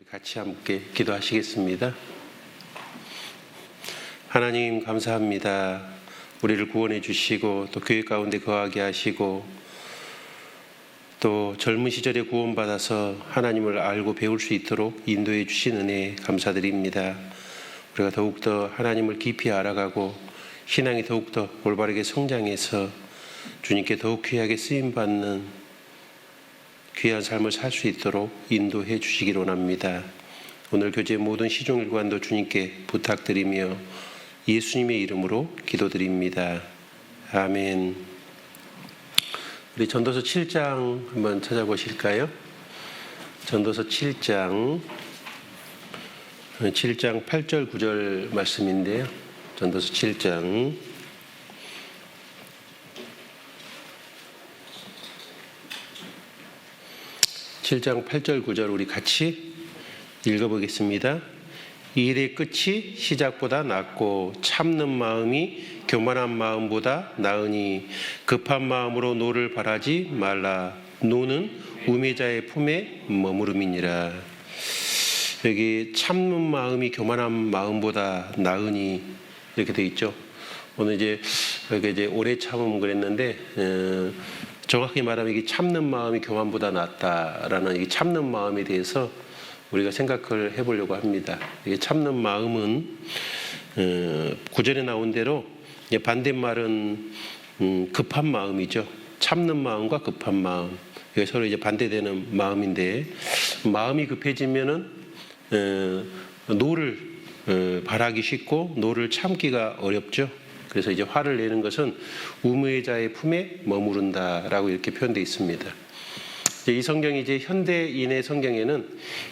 같이 함께 기도하시겠습니다. 하나님 감사합니다. 우리를 구원해 주시고 또 교회 가운데 거하게 하시고 또 젊은 시절에 구원받아서 하나님을 알고 배울 수 있도록 인도해 주신 은혜 감사드립니다. 우리가 더욱더 하나님을 깊이 알아가고 신앙이 더욱더 올바르게 성장해서 주님께 더욱 귀하게 쓰임받는 귀한 삶을 살 수 있도록 인도해 주시길 원합니다. 오늘 교제 모든 시종일관도 주님께 부탁드리며 예수님의 이름으로 기도드립니다. 아멘. 우리 전도서 7장 한번 찾아보실까요? 전도서 7장 8절 9절 말씀인데요. 전도서 7장 8절 9절 우리 같이 읽어보겠습니다. 이 일의 끝이 시작보다 낫고 참는 마음이 교만한 마음보다 나으니 급한 마음으로 노를 바라지 말라. 노는 우매자의 품에 머무름이니라. 여기 참는 마음이 교만한 마음보다 나으니 이렇게 되어 있죠. 오늘 이제 오래 참으면 그랬는데 정확히 말하면 이게 참는 마음이 교만보다 낫다라는 이 참는 마음에 대해서 우리가 생각을 해보려고 합니다. 이게 참는 마음은 구절에 나온 대로 반대말은 급한 마음이죠. 참는 마음과 급한 마음 이게 서로 이제 반대되는 마음인데 마음이 급해지면은 노를 바라기 쉽고 노를 참기가 어렵죠. 그래서 이제 화를 내는 것은 우매자의 품에 머무른다라고 이렇게 표현되어 있습니다. 이 성경이 이제 현대인의 성경에는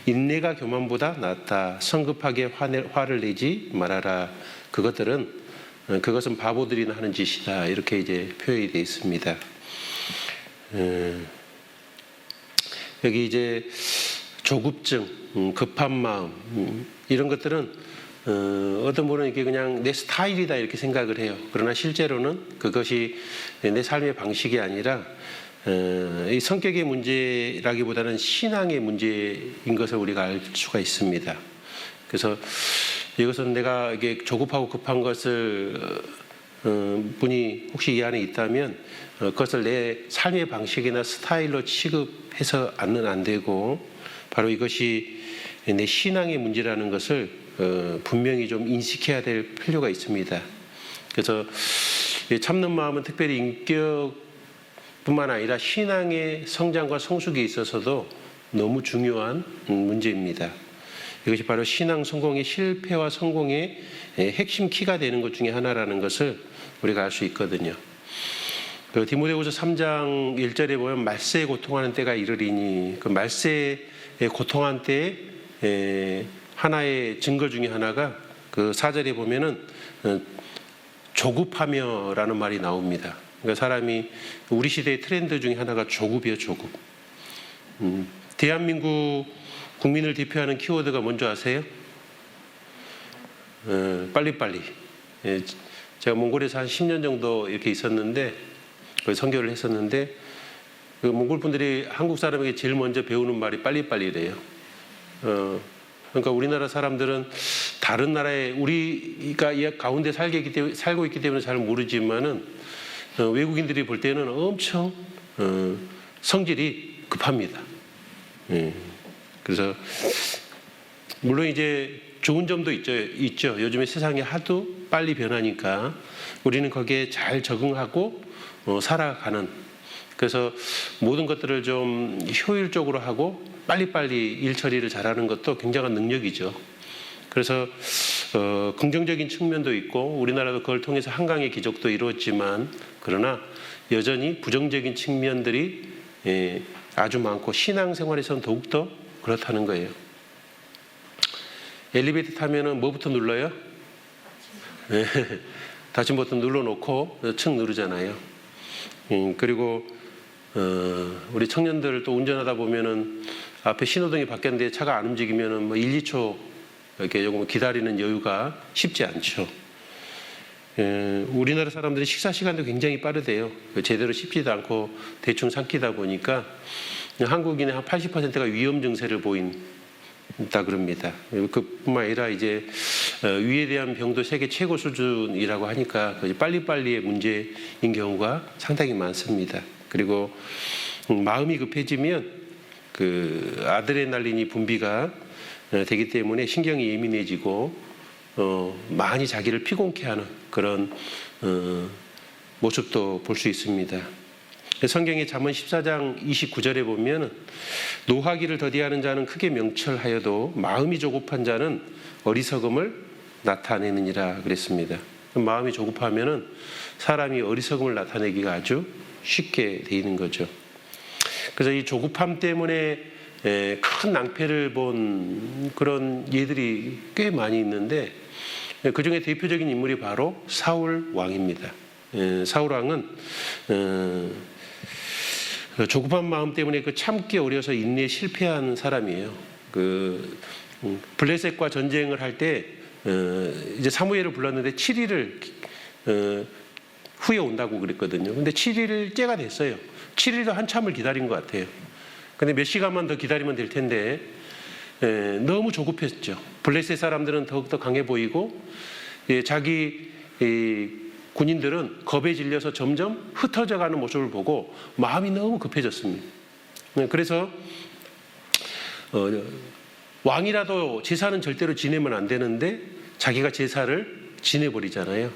인내가 교만보다 낫다. 성급하게 화를 내지 말아라. 그것은 바보들이나 하는 짓이다. 이렇게 이제 표현이 되어 있습니다. 여기 이제 조급증, 급한 마음 이런 것들은 어떤 분은 이게 그냥 내 스타일이다 이렇게 생각을 해요. 그러나 실제로는 그것이 내 삶의 방식이 아니라 이 성격의 문제라기보다는 신앙의 문제인 것을 우리가 알 수가 있습니다. 그래서 이것은 내가 이게 조급하고 급한 것을 분이 혹시 이 안에 있다면 그것을 내 삶의 방식이나 스타일로 취급해서 안 되고 바로 이것이 내 신앙의 문제라는 것을 분명히 좀 인식해야 될 필요가 있습니다. 그래서 참는 마음은 특별히 인격뿐만 아니라 신앙의 성장과 성숙에 있어서도 너무 중요한 문제입니다. 이것이 바로 신앙 성공의 실패와 성공의 핵심 키가 되는 것 중에 하나라는 것을 우리가 알 수 있거든요. 디모데후서 3장 1절에 보면 말세에 고통하는 때가 이르리니 그 말세에 고통한 때에 하나의 증거 중에 하나가 그 4절에 보면은 조급하며라는 말이 나옵니다. 그러니까 사람이 우리 시대의 트렌드 중에 하나가 조급이에요, 조급. 대한민국 국민을 대표하는 키워드가 뭔지 아세요? 빨리빨리. 제가 몽골에서 한 10년 정도 이렇게 있었는데 선교를 했었는데 그 몽골 분들이 한국 사람에게 제일 먼저 배우는 말이 빨리빨리래요. 그러니까 우리나라 사람들은 다른 나라에 우리가 이 가운데 살고 있기 때문에 잘 모르지만은 외국인들이 볼 때는 엄청 성질이 급합니다. 그래서 물론 이제 좋은 점도 있죠. 요즘에 세상이 하도 빨리 변하니까 우리는 거기에 잘 적응하고 살아가는. 그래서 모든 것들을 좀 효율적으로 하고 빨리빨리 일 처리를 잘하는 것도 굉장한 능력이죠. 그래서 긍정적인 측면도 있고 우리나라도 그걸 통해서 한강의 기적도 이루었지만 그러나 여전히 부정적인 측면들이 아주 많고 신앙생활에서는 더욱더 그렇다는 거예요. 엘리베이터 타면은 뭐부터 눌러요? 닫힌 버튼 눌러놓고 층 누르잖아요. 그리고 우리 청년들 또 운전하다 보면은 앞에 신호등이 바뀌었는데 차가 안 움직이면은 뭐 1, 2초 이렇게 조금 기다리는 여유가 쉽지 않죠. 우리나라 사람들이 식사 시간도 굉장히 빠르대요. 제대로 씹지도 않고 대충 삼키다 보니까 한국인의 한 80%가 위험 증세를 보인 있다 그럽니다. 그뿐만 아니라 이제 위에 대한 병도 세계 최고 수준이라고 하니까 빨리빨리의 문제인 경우가 상당히 많습니다. 그리고 마음이 급해지면 그 아드레날린이 분비가 되기 때문에 신경이 예민해지고 많이 자기를 피곤케 하는 그런 모습도 볼 수 있습니다. 성경의 잠언 14장 29절에 보면 노하기를 더디하는 자는 크게 명철하여도 마음이 조급한 자는 어리석음을 나타내느니라 그랬습니다. 마음이 조급하면은 사람이 어리석음을 나타내기가 아주 쉽게 돼 있는 거죠. 그래서 이 조급함 때문에 큰 낭패를 본 그런 예들이 꽤 많이 있는데 그 중에 대표적인 인물이 바로 사울 왕입니다. 사울 왕은 조급한 마음 때문에 그 참기 어려서 인내에 실패한 사람이에요. 블레셋과 전쟁을 할 때 이제 사무엘을 불렀는데 7일을 후에 온다고 그랬거든요. 근데 7일째가 됐어요. 7일도 한참을 기다린 것 같아요. 근데 몇 시간만 더 기다리면 될 텐데 너무 조급했죠. 블레셋 사람들은 더욱더 강해 보이고 자기 군인들은 겁에 질려서 점점 흩어져가는 모습을 보고 마음이 너무 급해졌습니다. 그래서 왕이라도 제사는 절대로 지내면 안 되는데 자기가 제사를 지내버리잖아요.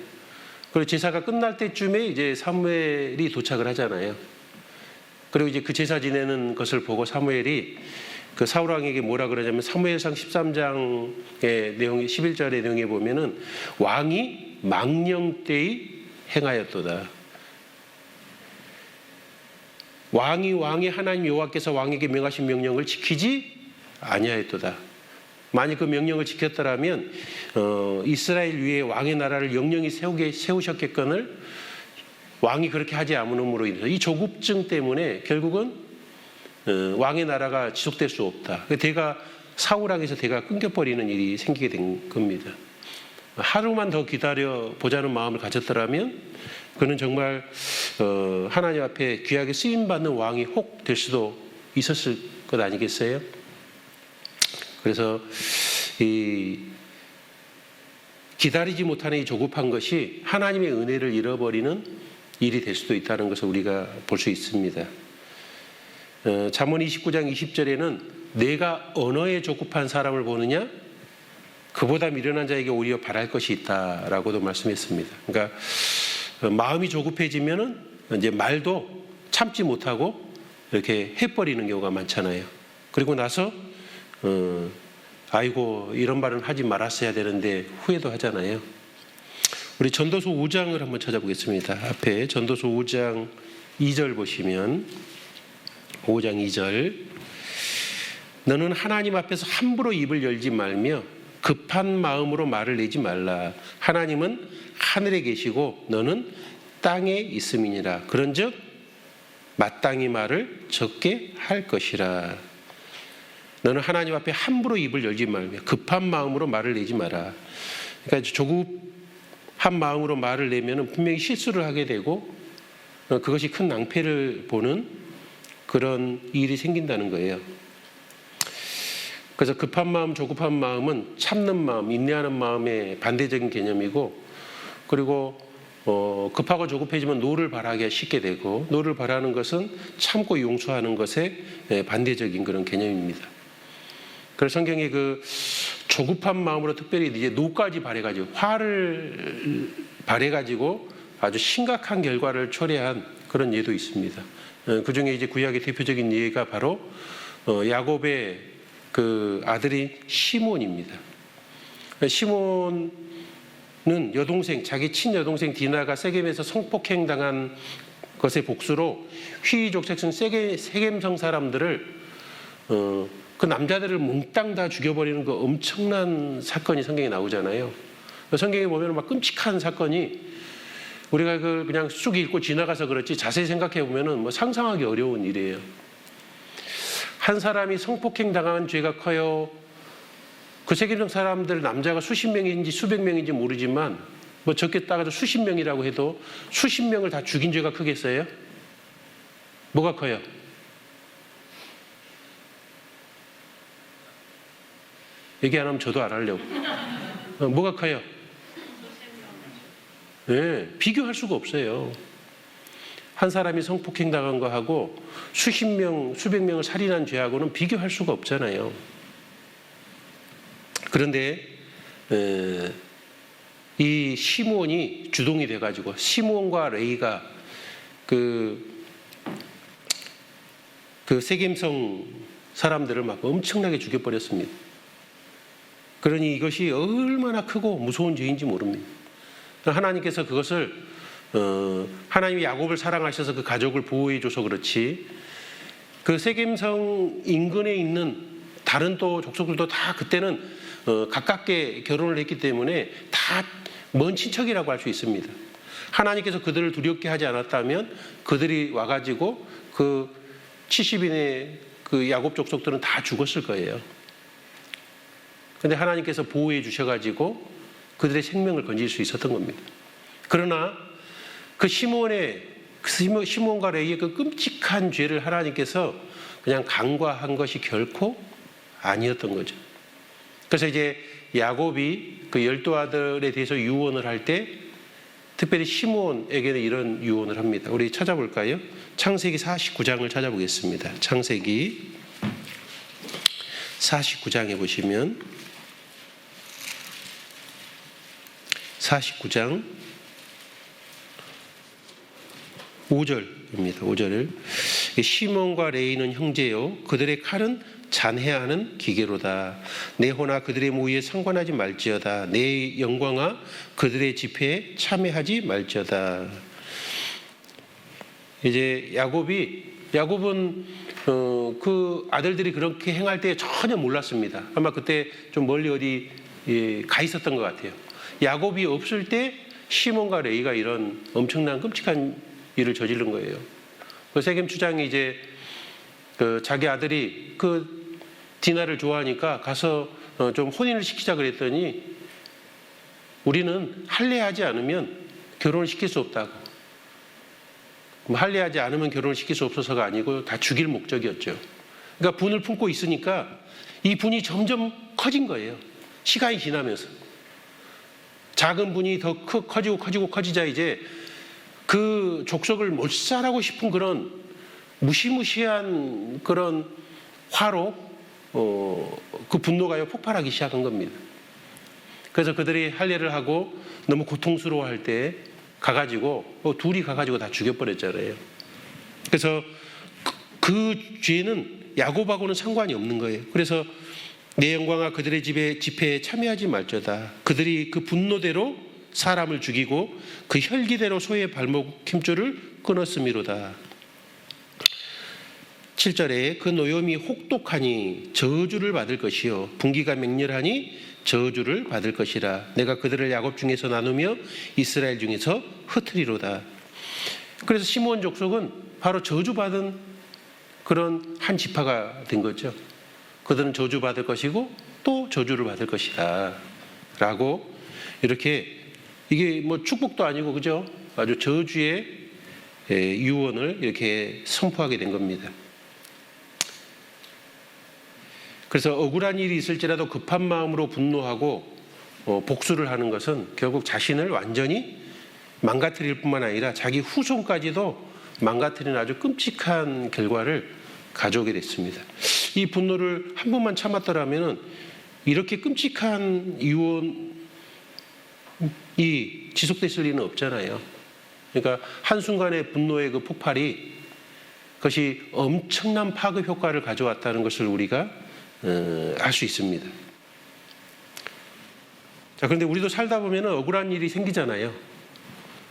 그리고 제사가 끝날 때쯤에 이제 사무엘이 도착을 하잖아요. 그리고 이제 그 제사 지내는 것을 보고 사무엘이 그 사울 왕에게 뭐라 그러냐면 사무엘상 13장의 내용이 11절의 내용에 보면은 왕이 망령되이 행하였도다. 왕의 하나님 여호와께서 왕에게 명하신 명령을 지키지 아니하였도다. 만약 그 명령을 지켰더라면 이스라엘 위에 왕의 나라를 영영히 세우셨겠거늘 왕이 그렇게 하지 않음으로 인해서 이 조급증 때문에 결국은 왕의 나라가 지속될 수 없다. 사울 왕에서 대가 끊겨버리는 일이 생기게 된 겁니다. 하루만 더 기다려 보자는 마음을 가졌더라면 그는 정말 하나님 앞에 귀하게 쓰임받는 왕이 혹 될 수도 있었을 것 아니겠어요? 그래서 기다리지 못하는 이 조급한 것이 하나님의 은혜를 잃어버리는 일이 될 수도 있다는 것을 우리가 볼 수 있습니다. 잠언 29장 20절에는 내가 언어에 조급한 사람을 보느냐? 그보다 미련한 자에게 오히려 바랄 것이 있다라고도 말씀했습니다. 그러니까 마음이 조급해지면은 이제 말도 참지 못하고 이렇게 해버리는 경우가 많잖아요. 그리고 나서 아이고 이런 말은 하지 말았어야 되는데 후회도 하잖아요. 우리 전도서 5장을 한번 찾아보겠습니다. 앞에 전도서 5장 2절 보시면 5장 2절 너는 하나님 앞에서 함부로 입을 열지 말며 급한 마음으로 말을 내지 말라. 하나님은 하늘에 계시고 너는 땅에 있음이니라. 그런즉 마땅히 말을 적게 할 것이라. 너는 하나님 앞에 함부로 입을 열지 말며 급한 마음으로 말을 내지 마라. 그러니까 조급한 마음으로 말을 내면 분명히 실수를 하게 되고 그것이 큰 낭패를 보는 그런 일이 생긴다는 거예요. 그래서 급한 마음, 조급한 마음은 참는 마음, 인내하는 마음의 반대적인 개념이고, 그리고 급하고 조급해지면 노를 바라기 쉽게 되고, 노를 바라는 것은 참고 용서하는 것의 반대적인 그런 개념입니다. 그래서 성경에 그 조급한 마음으로 특별히 이제 노까지 발해가지고 화를 발해가지고 아주 심각한 결과를 초래한 그런 예도 있습니다. 그 중에 이제 구약의 대표적인 예가 바로 야곱의 그 아들인 시몬입니다. 시몬은 여동생, 자기 친여동생 디나가 세겜에서 성폭행 당한 것의 복수로 휘족색성 세겜성 사람들을 그 남자들을 몽땅 다 죽여버리는 그 엄청난 사건이 성경에 나오잖아요. 성경에 보면 막 끔찍한 사건이 우리가 그냥 쑥 읽고 지나가서 그렇지 자세히 생각해 보면은 뭐 상상하기 어려운 일이에요. 한 사람이 성폭행 당한 죄가 커요. 그 세겜성 사람들 남자가 수십 명인지 수백 명인지 모르지만 뭐 적게 따가도 수십 명이라고 해도 수십 명을 다 죽인 죄가 크겠어요? 뭐가 커요? 얘기 안 하면 저도 안 하려고. 뭐가 커요? 네, 비교할 수가 없어요. 한 사람이 성폭행 당한 거하고 수십 명, 수백 명을 살인한 죄하고는 비교할 수가 없잖아요. 그런데 이 시므온이 주동이 돼가지고 시므온과 레위가 그 세겜성 사람들을 막 엄청나게 죽여버렸습니다. 그러니 이것이 얼마나 크고 무서운 죄인지 모릅니다. 하나님께서 그것을 하나님이 야곱을 사랑하셔서 그 가족을 보호해줘서 그렇지, 그 세겜성 인근에 있는 다른 또 족속들도 다 그때는 가깝게 결혼을 했기 때문에 다 먼 친척이라고 할 수 있습니다. 하나님께서 그들을 두렵게 하지 않았다면 그들이 와가지고 그 70인의 그 야곱 족속들은 다 죽었을 거예요. 그런데 하나님께서 보호해 주셔가지고 그들의 생명을 건질 수 있었던 겁니다. 그러나 그 시므온과 레위의 그 끔찍한 죄를 하나님께서 그냥 간과한 것이 결코 아니었던 거죠. 그래서 이제 야곱이 그 12아들에 대해서 유언을 할 때 특별히 시므온에게는 이런 유언을 합니다. 우리 찾아볼까요? 창세기 49장을 찾아보겠습니다. 창세기 49장에 보시면 49장 5절입니다. 5절을 시몬과 레위는 형제요 그들의 칼은 잔해하는 기계로다. 내 호나 그들의 모의에 상관하지 말지어다. 내 영광아 그들의 집회에 참여하지 말지어다. 이제 야곱은 그 아들들이 그렇게 행할 때 전혀 몰랐습니다. 아마 그때 좀 멀리 어디 가 있었던 것 같아요. 야곱이 없을 때 시몬과 레위가 이런 엄청난 끔찍한 일을 저지른 거예요. 그 세겜 추장이 이제 자기 아들이 그 디나를 좋아하니까 가서 좀 혼인을 시키자 그랬더니 우리는 할례하지 않으면 결혼을 시킬 수 없다고. 할례하지 않으면 결혼을 시킬 수 없어서가 아니고 다 죽일 목적이었죠. 그러니까 분을 품고 있으니까 이 분이 점점 커진 거예요. 시간이 지나면서. 작은 분이 더 커지자 이제 그 족속을 몰살하고 싶은 그런 무시무시한 그런 화로 그 분노가 폭발하기 시작한 겁니다. 그래서 그들이 할례를 하고 너무 고통스러워할 때 가가지고 둘이 가가지고 다 죽여버렸잖아요. 그래서 그 죄는 야곱하고는 상관이 없는 거예요. 그래서 내 영광아 그들의 집회에 참여하지 말지어다. 그들이 그 분노대로 사람을 죽이고 그 혈기대로 소의 발목 힘줄을 끊었음이로다. 7절에 그 노염이 혹독하니 저주를 받을 것이요 분기가 맹렬하니 저주를 받을 것이라. 내가 그들을 야곱 중에서 나누며 이스라엘 중에서 흩으리로다. 그래서 시므온 족속은 바로 저주받은 그런 한 지파가 된 거죠. 그들은 저주받을 것이고 또 저주를 받을 것이다 라고 이렇게, 이게 뭐 축복도 아니고 그죠? 아주 저주의 유언을 이렇게 선포하게 된 겁니다. 그래서 억울한 일이 있을지라도 급한 마음으로 분노하고 복수를 하는 것은 결국 자신을 완전히 망가뜨릴 뿐만 아니라 자기 후손까지도 망가뜨리는 아주 끔찍한 결과를 가져오게 됐습니다. 이 분노를 한 번만 참았더라면 이렇게 끔찍한 유언이 지속됐을 리는 없잖아요. 그러니까 한순간의 분노의 그 폭발이 그것이 엄청난 파급 효과를 가져왔다는 것을 우리가 알 수 있습니다. 자, 그런데 우리도 살다 보면 억울한 일이 생기잖아요.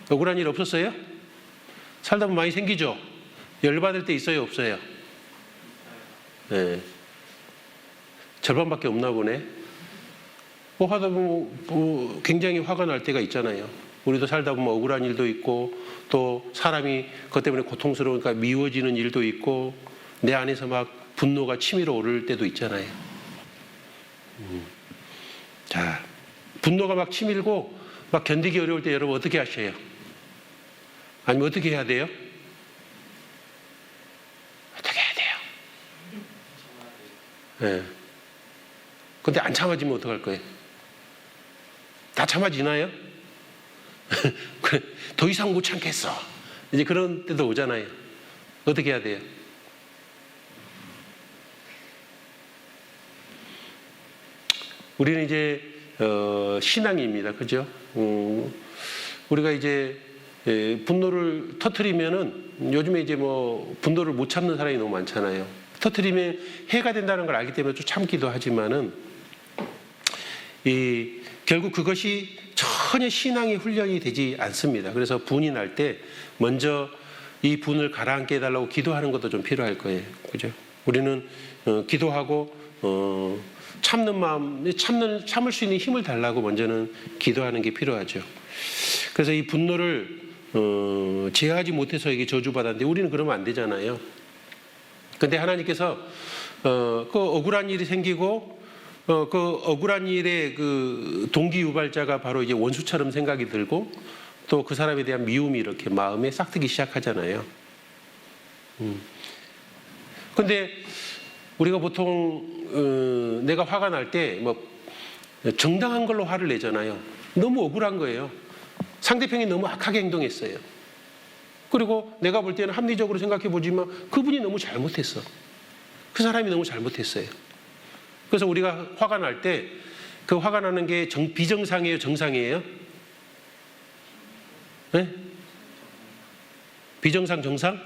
억울한 일 없었어요? 살다 보면 많이 생기죠? 열받을 때 있어요, 없어요? 네. 절반밖에 없나 보네. 뭐 하다 보면 굉장히 화가 날 때가 있잖아요. 우리도 살다 보면 억울한 일도 있고 또 사람이 그것 때문에 고통스러우니까 미워지는 일도 있고 내 안에서 막 분노가 치밀어 오를 때도 있잖아요. 자, 분노가 막 치밀고 막 견디기 어려울 때 여러분 어떻게 하셔요? 아니면 어떻게 해야 돼요? 어떻게 해야 돼요? 네. 근데 안 참아지면 어떡할 거예요? 다 참아지나요? 그래, 더 이상 못 참겠어. 이제 그런 때도 오잖아요. 어떻게 해야 돼요? 우리는 이제 신앙입니다. 그죠? 우리가 이제 분노를 터뜨리면은 요즘에 이제 뭐 분노를 못 참는 사람이 너무 많잖아요. 터뜨리면 해가 된다는 걸 알기 때문에 좀 참기도 하지만은 결국 그것이 전혀 신앙의 훈련이 되지 않습니다. 그래서 분이 날 때 먼저 이 분을 가라앉게 해달라고 기도하는 것도 좀 필요할 거예요. 그죠? 우리는 기도하고 참는 마음, 참을 수 있는 힘을 달라고 먼저는 기도하는 게 필요하죠. 그래서 이 분노를 제어하지 못해서 이게 저주받았는데 우리는 그러면 안 되잖아요. 근데 하나님께서 그 억울한 일이 생기고 그 억울한 일의 그 동기 유발자가 바로 이제 원수처럼 생각이 들고 또 그 사람에 대한 미움이 이렇게 마음에 싹트기 시작하잖아요. 근데 우리가 보통 내가 화가 날 때 뭐 정당한 걸로 화를 내잖아요. 너무 억울한 거예요. 상대편이 너무 악하게 행동했어요. 그리고 내가 볼 때는 합리적으로 생각해 보지만 그분이 너무 잘못했어. 그 사람이 너무 잘못했어요. 그래서 우리가 화가 날 때 그 화가 나는 게 비정상이에요, 정상이에요? 네? 비정상, 정상?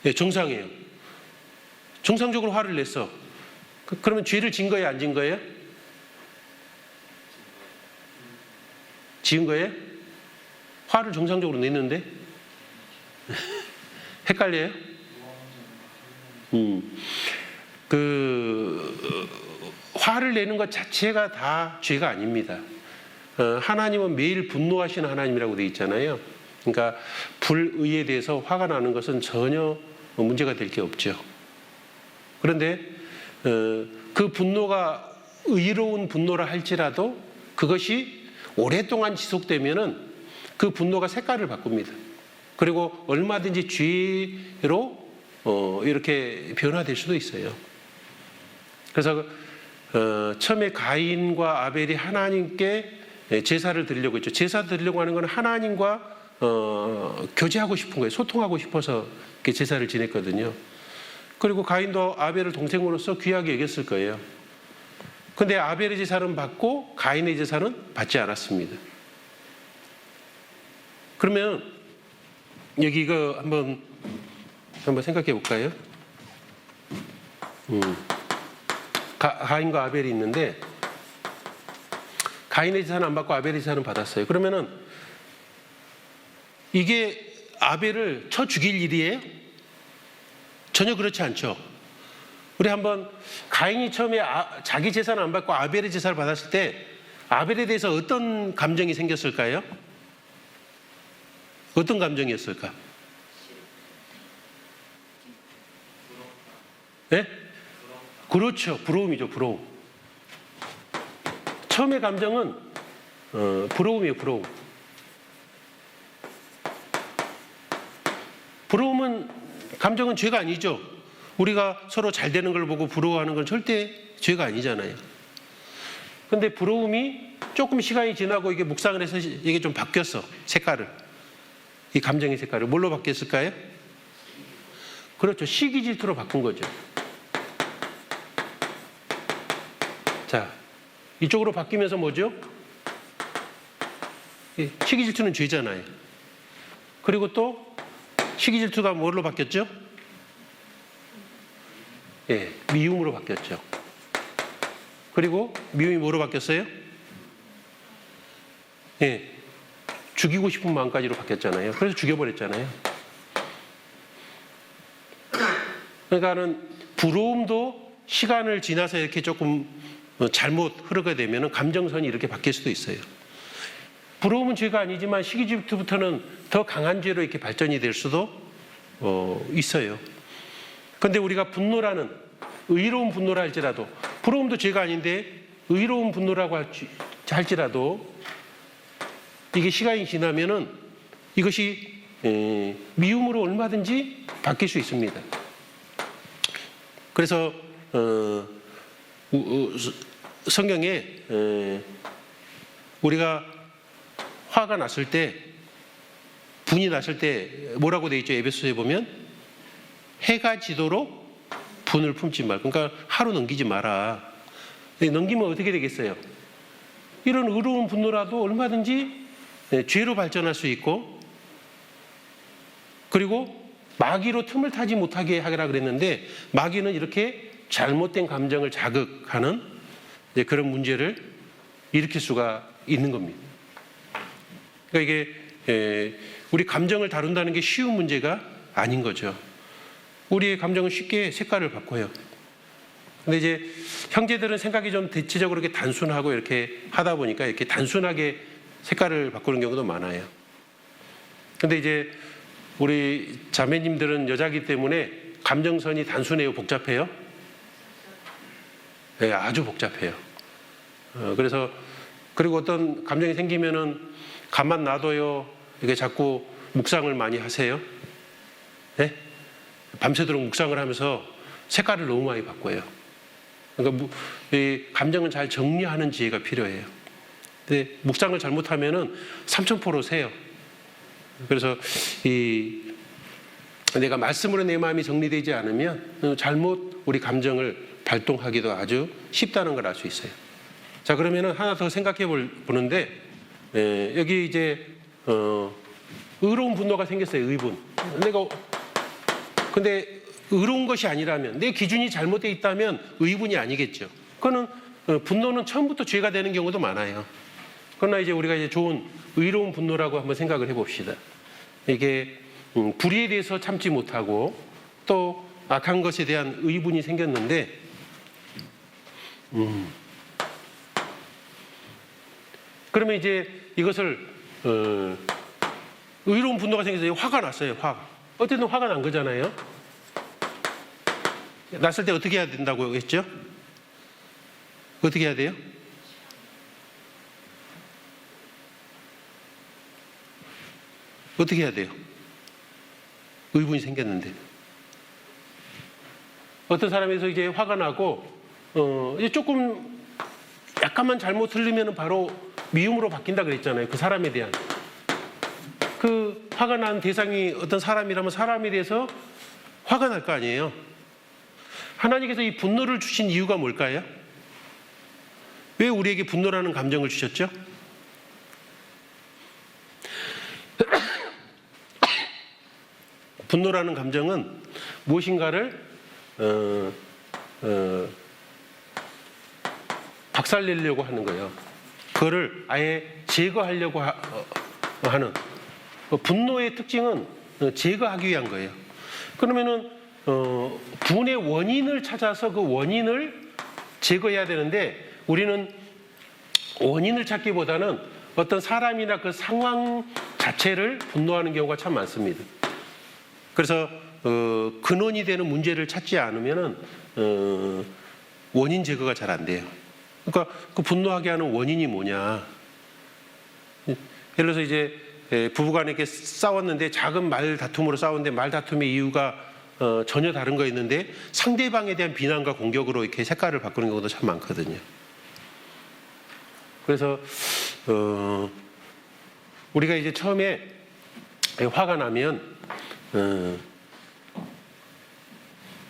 네, 정상이에요. 정상적으로 화를 냈어. 그러면 죄를 진 거예요, 안 진 거예요? 지은 거예요? 화를 정상적으로 냈는데? 헷갈려요? 화를 내는 것 자체가 다 죄가 아닙니다. 하나님은 매일 분노하시는 하나님이라고 되어 있잖아요. 그러니까 불의에 대해서 화가 나는 것은 전혀 문제가 될 게 없죠. 그런데 그 분노가 의로운 분노라 할지라도 그것이 오랫동안 지속되면은 그 분노가 색깔을 바꿉니다. 그리고 얼마든지 죄로 이렇게 변화될 수도 있어요. 그래서 처음에 가인과 아벨이 하나님께 제사를 드리려고 했죠. 제사 드리려고 하는 건 하나님과 교제하고 싶은 거예요. 소통하고 싶어서 이렇게 제사를 지냈거든요. 그리고 가인도 아벨을 동생으로서 귀하게 여겼을 거예요. 근데 아벨의 제사는 받고 가인의 제사는 받지 않았습니다. 그러면 여기 이거 한번 생각해 볼까요? 가인과 아벨이 있는데 가인의 제사는 안 받고 아벨의 제사는 받았어요. 그러면은 이게 아벨을 쳐 죽일 일이에요? 전혀 그렇지 않죠. 우리 한번 가인이 처음에 자기 제사는 안 받고 아벨의 제사를 받았을 때 아벨에 대해서 어떤 감정이 생겼을까요? 어떤 감정이었을까? 네? 그렇죠. 부러움이죠. 부러움. 처음의 감정은 부러움이에요. 부러움. 부러움은 감정은 죄가 아니죠. 우리가 서로 잘 되는 걸 보고 부러워하는 건 절대 죄가 아니잖아요. 근데 부러움이 조금 시간이 지나고 이게 묵상을 해서 이게 좀 바뀌었어. 색깔을. 이 감정의 색깔을. 뭘로 바뀌었을까요? 그렇죠. 시기 질투로 바꾼 거죠. 자, 이쪽으로 바뀌면서 뭐죠? 시기 질투는 죄잖아요. 그리고 또 시기 질투가 뭘로 바뀌었죠? 예, 미움으로 바뀌었죠. 그리고 미움이 뭐로 바뀌었어요? 예, 죽이고 싶은 마음까지로 바뀌었잖아요. 그래서 죽여버렸잖아요. 그러니까는 부러움도 시간을 지나서 이렇게 조금 잘못 흐르게 되면 감정선이 이렇게 바뀔 수도 있어요. 부러움은 죄가 아니지만 시기질투부터는 더 강한 죄로 이렇게 발전이 될 수도 있어요. 그런데 우리가 분노라는 의로운 분노라 할지라도 부러움도 죄가 아닌데 의로운 분노라고 할지라도 이게 시간이 지나면은 이것이 미움으로 얼마든지 바뀔 수 있습니다. 그래서 성경에 우리가 화가 났을 때, 분이 났을 때 뭐라고 돼 있죠? 에베소서에 보면 해가 지도록 분을 품지 말고, 그러니까 하루 넘기지 마라. 넘기면 어떻게 되겠어요? 이런 의로운 분노라도 얼마든지 죄로 발전할 수 있고, 그리고 마귀로 틈을 타지 못하게 하라 그랬는데, 마귀는 이렇게 잘못된 감정을 자극하는 그런 문제를 일으킬 수가 있는 겁니다. 그러니까 이게 우리 감정을 다룬다는 게 쉬운 문제가 아닌 거죠. 우리의 감정은 쉽게 색깔을 바꿔요. 근데 이제 형제들은 생각이 좀 대체적으로 이렇게 단순하고 이렇게 하다 보니까 이렇게 단순하게 색깔을 바꾸는 경우도 많아요. 근데 이제 우리 자매님들은 여자기 때문에 감정선이 단순해요, 복잡해요? 네, 아주 복잡해요. 그래서 그리고 어떤 감정이 생기면은 가만 놔둬요. 이게 자꾸 묵상을 많이 하세요. 네? 밤새도록 묵상을 하면서 색깔을 너무 많이 바꿔요. 그러니까 이 감정을 잘 정리하는 지혜가 필요해요. 근데 묵상을 잘못하면은 삼천포로 새요. 그래서 내가 말씀으로 내 마음이 정리되지 않으면 잘못 우리 감정을 발동하기도 아주 쉽다는 걸 알 수 있어요. 자, 그러면은 하나 더 생각해 보는데, 여기 이제 의로운 분노가 생겼어요. 의분. 근데 의로운 것이 아니라면, 내 기준이 잘못되어 있다면 의분이 아니겠죠. 그거는 분노는 처음부터 죄가 되는 경우도 많아요. 그러나 이제 우리가 이제 좋은 의로운 분노라고 한번 생각을 해봅시다. 이게 불의에 대해서 참지 못하고 또 악한 것에 대한 의분이 생겼는데, 그러면 이제 이것을 의로운 분노가 생겨서 화가 났어요. 화가. 어쨌든 화가 난 거잖아요. 났을 때 어떻게 해야 된다고 했죠? 어떻게 해야 돼요? 어떻게 해야 돼요? 의분이 생겼는데. 어떤 사람에서 이제 화가 나고, 이제 조금 약간만 잘못 틀리면 바로 미움으로 바뀐다 그랬잖아요. 그 사람에 대한. 그 화가 난 대상이 어떤 사람이라면 사람에 대해서 화가 날 거 아니에요. 하나님께서 이 분노를 주신 이유가 뭘까요? 왜 우리에게 분노라는 감정을 주셨죠? 분노라는 감정은 무엇인가를 박살내려고 하는 거예요. 그거를 아예 제거하려고 하는, 분노의 특징은 제거하기 위한 거예요. 그러면은 분의 원인을 찾아서 그 원인을 제거해야 되는데, 우리는 원인을 찾기보다는 어떤 사람이나 그 상황 자체를 분노하는 경우가 참 많습니다. 그래서 근원이 되는 문제를 찾지 않으면은 원인 제거가 잘 안 돼요. 그러니까 그 분노하게 하는 원인이 뭐냐? 예를 들어서 이제 부부간에 이렇게 싸웠는데, 작은 말 다툼으로 싸웠는데 말 다툼의 이유가 전혀 다른 거 있는데 상대방에 대한 비난과 공격으로 이렇게 색깔을 바꾸는 경우도 참 많거든요. 그래서 우리가 이제 처음에 화가 나면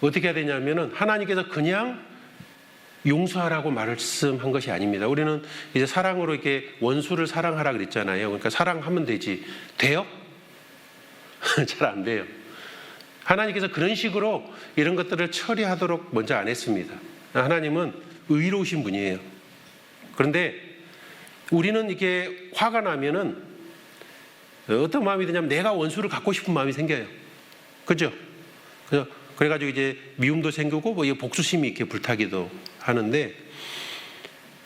어떻게 해야 되냐면은, 하나님께서 그냥 용서하라고 말씀한 것이 아닙니다. 우리는 이제 사랑으로 이렇게 원수를 사랑하라 그랬잖아요. 그러니까 사랑하면 되지. 돼요? 잘 안 돼요. 하나님께서 그런 식으로 이런 것들을 처리하도록 먼저 안 했습니다. 하나님은 의로우신 분이에요. 그런데 우리는 이게 화가 나면은 어떤 마음이 드냐면, 내가 원수를 갖고 싶은 마음이 생겨요. 그죠? 그래가지고 이제 미움도 생기고 뭐 복수심이 이렇게 불타기도 하는데,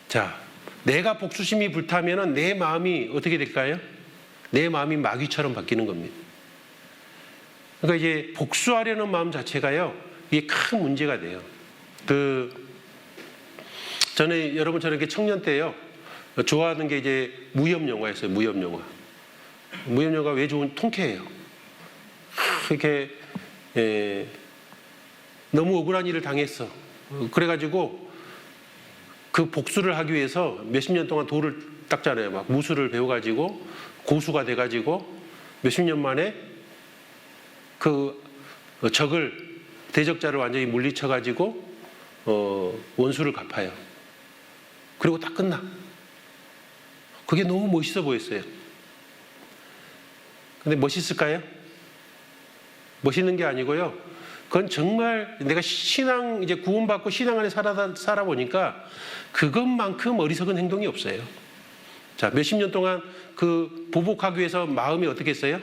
자, 내가 복수심이 불타면은 내 마음이 어떻게 될까요? 내 마음이 마귀처럼 바뀌는 겁니다. 그러니까 이제 복수하려는 마음 자체가요, 이게 큰 문제가 돼요. 저는 여러분처럼 이렇게 청년 때요, 좋아하는 게 이제 무협 영화였어요. 무협 영화. 무협 영화 왜 좋은? 통쾌해요. 이렇게 너무 억울한 일을 당했어. 그래가지고 그 복수를 하기 위해서 몇십 년 동안 돌을 닦잖아요. 막 무술을 배워가지고 고수가 돼가지고 몇십 년 만에 그 적을, 대적자를 완전히 물리쳐가지고 원수를 갚아요. 그리고 딱 끝나. 그게 너무 멋있어 보였어요. 근데 멋있을까요? 멋있는 게 아니고요. 그건 정말 내가 신앙, 이제 구원받고 신앙 안에 살아보니까 그것만큼 어리석은 행동이 없어요. 자, 몇십 년 동안 그 보복하기 위해서 마음이 어떻게 했어요?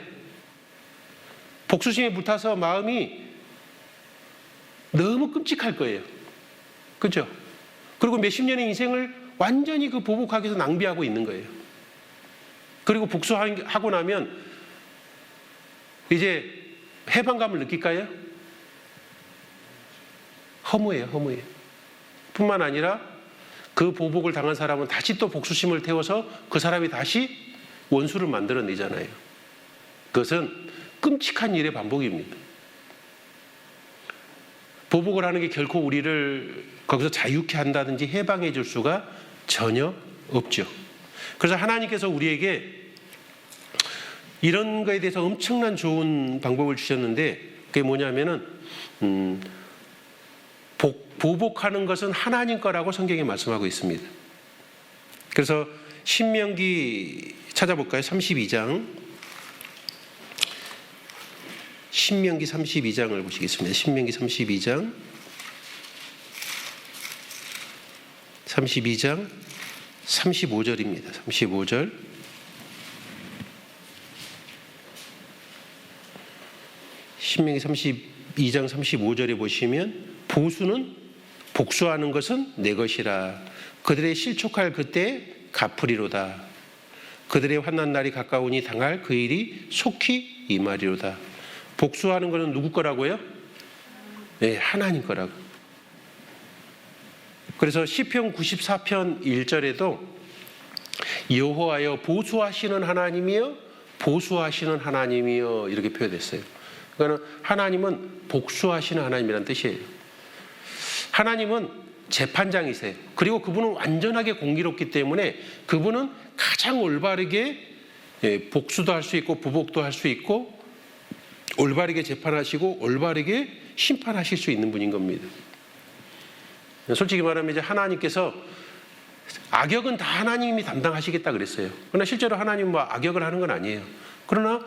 복수심에 불타서 마음이 너무 끔찍할 거예요. 그죠? 그리고 몇십 년의 인생을 완전히 그 보복하기 위해서 낭비하고 있는 거예요. 그리고 복수하고 나면 이제 해방감을 느낄까요? 허무해요, 허무해요. 뿐만 아니라 그 보복을 당한 사람은 다시 또 복수심을 태워서 그 사람이 다시 원수를 만들어내잖아요. 그것은 끔찍한 일의 반복입니다. 보복을 하는 게 결코 우리를 거기서 자유케 한다든지 해방해 줄 수가 전혀 없죠. 그래서 하나님께서 우리에게 이런 거에 대해서 엄청난 좋은 방법을 주셨는데, 그게 뭐냐면은 보복하는 것은 하나님 거라고 성경에 말씀하고 있습니다. 그래서 신명기 찾아볼까요? 32장. 신명기 32장을 보시겠습니다. 신명기 32장 35절입니다. 35절. 신명기 32장 35절에 보시면 보수는 복수하는 것은 내 것이라. 그들의 실족할 그때 갚으리로다. 그들의 환난 날이 가까우니 당할 그 일이 속히 임하리로다. 복수하는 것은 누구 거라고요? 네, 하나님 거라고. 그래서 시편 94편 1절에도 여호와여 보수하시는 하나님이여 보수하시는 하나님이여 이렇게 표현됐어요. 그러니까 하나님은 복수하시는 하나님이라는 뜻이에요. 하나님은 재판장이세요. 그리고 그분은 완전하게 공의롭기 때문에 그분은 가장 올바르게 복수도 할 수 있고 보복도 할 수 있고 올바르게 재판하시고 올바르게 심판하실 수 있는 분인 겁니다. 솔직히 말하면 이제 하나님께서 악역은 다 하나님이 담당하시겠다 그랬어요. 그러나 실제로 하나님은 뭐 악역을 하는 건 아니에요. 그러나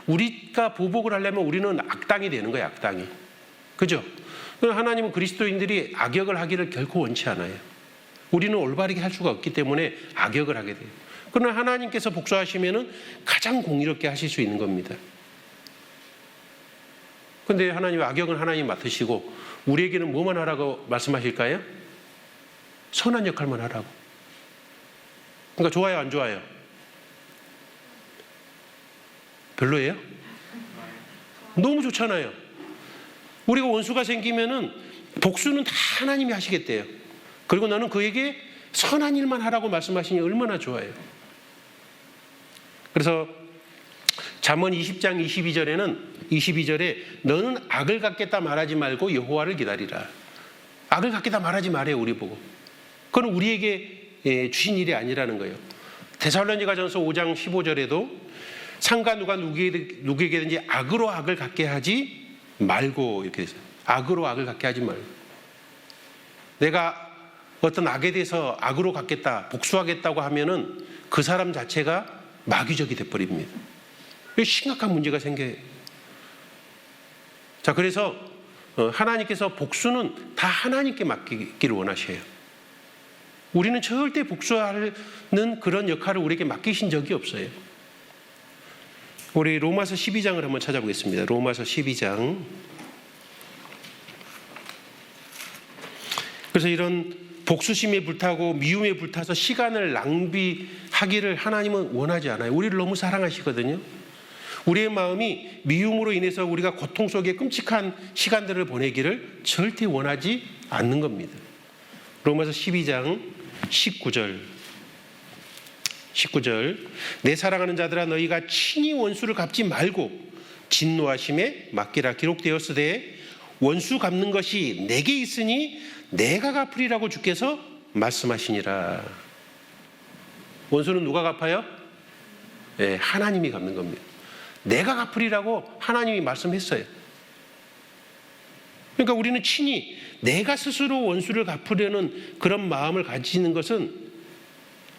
우리가 보복을 하려면 우리는 악당이 되는 거예요. 악당이. 그죠? 그러나 하나님은 그리스도인들이 악역을 하기를 결코 원치 않아요. 우리는 올바르게 할 수가 없기 때문에 악역을 하게 돼요. 그러나 하나님께서 복수하시면은 가장 공의롭게 하실 수 있는 겁니다. 그런데 하나님 악역은 하나님 맡으시고 우리에게는 뭐만 하라고 말씀하실까요? 선한 역할만 하라고. 그러니까 좋아요, 안 좋아요? 별로예요? 너무 좋잖아요. 우리가 원수가 생기면은 복수는 다 하나님이 하시겠대요. 그리고 너는 그에게 선한 일만 하라고 말씀하시니 얼마나 좋아요. 그래서 잠언 20장 22절에 너는 악을 갖겠다 말하지 말고 여호와를 기다리라. 악을 갖겠다 말하지 말아요. 우리 보고. 그건 우리에게 주신 일이 아니라는 거예요. 데살로니가전서 5장 15절에도 상가 누가 누구에게든지 악으로 악을 갖게 하지 말고 이렇게 됐어요. 악으로 악을 갖게 하지 말고. 내가 어떤 악에 대해서 악으로 갖겠다, 복수하겠다고 하면은 그 사람 자체가 마귀적이 돼버립니다. 심각한 문제가 생겨요. 자, 그래서 하나님께서 복수는 다 하나님께 맡기기를 원하셔요. 우리는 절대 복수하는 그런 역할을 우리에게 맡기신 적이 없어요. 우리 로마서 12장을 한번 찾아보겠습니다. 로마서 12장. 그래서 이런 복수심에 불타고 미움에 불타서 시간을 낭비하기를 하나님은 원하지 않아요. 우리를 너무 사랑하시거든요. 우리의 마음이 미움으로 인해서 우리가 고통 속에 끔찍한 시간들을 보내기를 절대 원하지 않는 겁니다. 로마서 12장 19절 내 사랑하는 자들아 너희가 친히 원수를 갚지 말고 진노하심에 맡기라. 기록되었으되 원수 갚는 것이 내게 있으니 내가 갚으리라고 주께서 말씀하시니라. 원수는 누가 갚아요? 네, 하나님이 갚는 겁니다. 내가 갚으리라고 하나님이 말씀했어요. 그러니까 우리는 친히 내가 스스로 원수를 갚으려는 그런 마음을 가지는 것은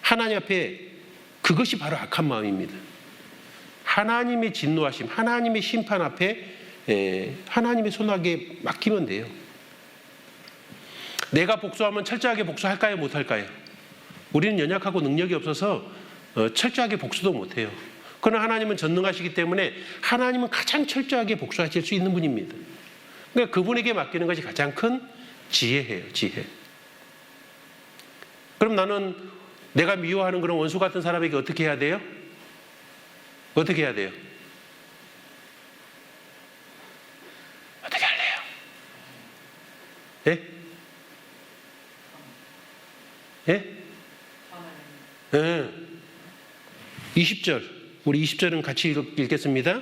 하나님 앞에 그것이 바로 악한 마음입니다. 하나님의 진노하심, 하나님의 심판 앞에 하나님의 손아귀에 맡기면 돼요. 내가 복수하면 철저하게 복수할까요? 못할까요? 우리는 연약하고 능력이 없어서 철저하게 복수도 못해요. 그러나 하나님은 전능하시기 때문에 하나님은 가장 철저하게 복수하실 수 있는 분입니다. 그러니까 그분에게 맡기는 것이 가장 큰 지혜예요. 지혜. 그럼 나는 내가 미워하는 그런 원수 같은 사람에게 어떻게 해야 돼요? 어떻게 해야 돼요? 어떻게 할래요? 예? 예? 예. 20절. 우리 20절은 같이 읽겠습니다.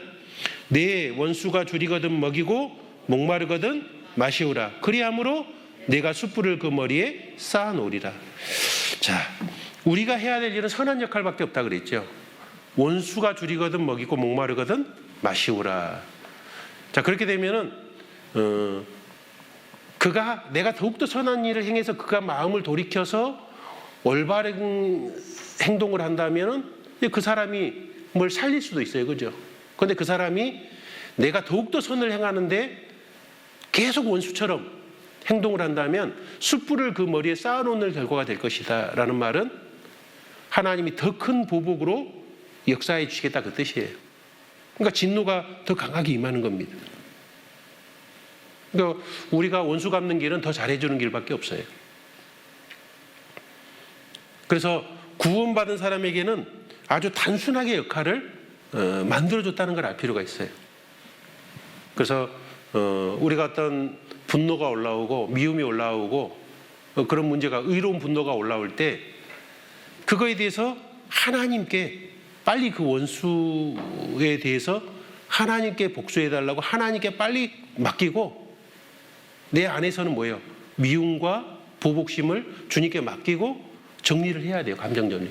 내 원수가 줄이거든 먹이고 목마르거든 마시우라. 그리함으로 내가 숯불을 그 머리에 쌓아놓으리라. 자, 우리가 해야 될 일은 선한 역할밖에 없다 그랬죠. 원수가 줄이거든 먹이고 목마르거든 마시우라. 자, 그렇게 되면은 내가 더욱더 선한 일을 행해서 그가 마음을 돌이켜서 올바른 행동을 한다면은 그 사람이 뭘 살릴 수도 있어요, 그죠? 그런데 그 사람이 내가 더욱더 선을 행하는데 계속 원수처럼 행동을 한다면 숯불을 그 머리에 쌓아놓는 결과가 될 것이다 라는 말은 하나님이 더 큰 보복으로 역사해 주시겠다 그 뜻이에요. 그러니까 진노가 더 강하게 임하는 겁니다. 그러니까 우리가 원수 갚는 길은 더 잘해주는 길밖에 없어요. 그래서 구원받은 사람에게는 아주 단순하게 역할을 만들어줬다는 걸 알 필요가 있어요. 그래서 우리가 어떤 분노가 올라오고 미움이 올라오고 그런 문제가 의로운 분노가 올라올 때 그거에 대해서 하나님께 빨리 그 원수에 대해서 하나님께 복수해달라고 하나님께 빨리 맡기고 내 안에서는 뭐예요? 미움과 보복심을 주님께 맡기고 정리를 해야 돼요. 감정 정리.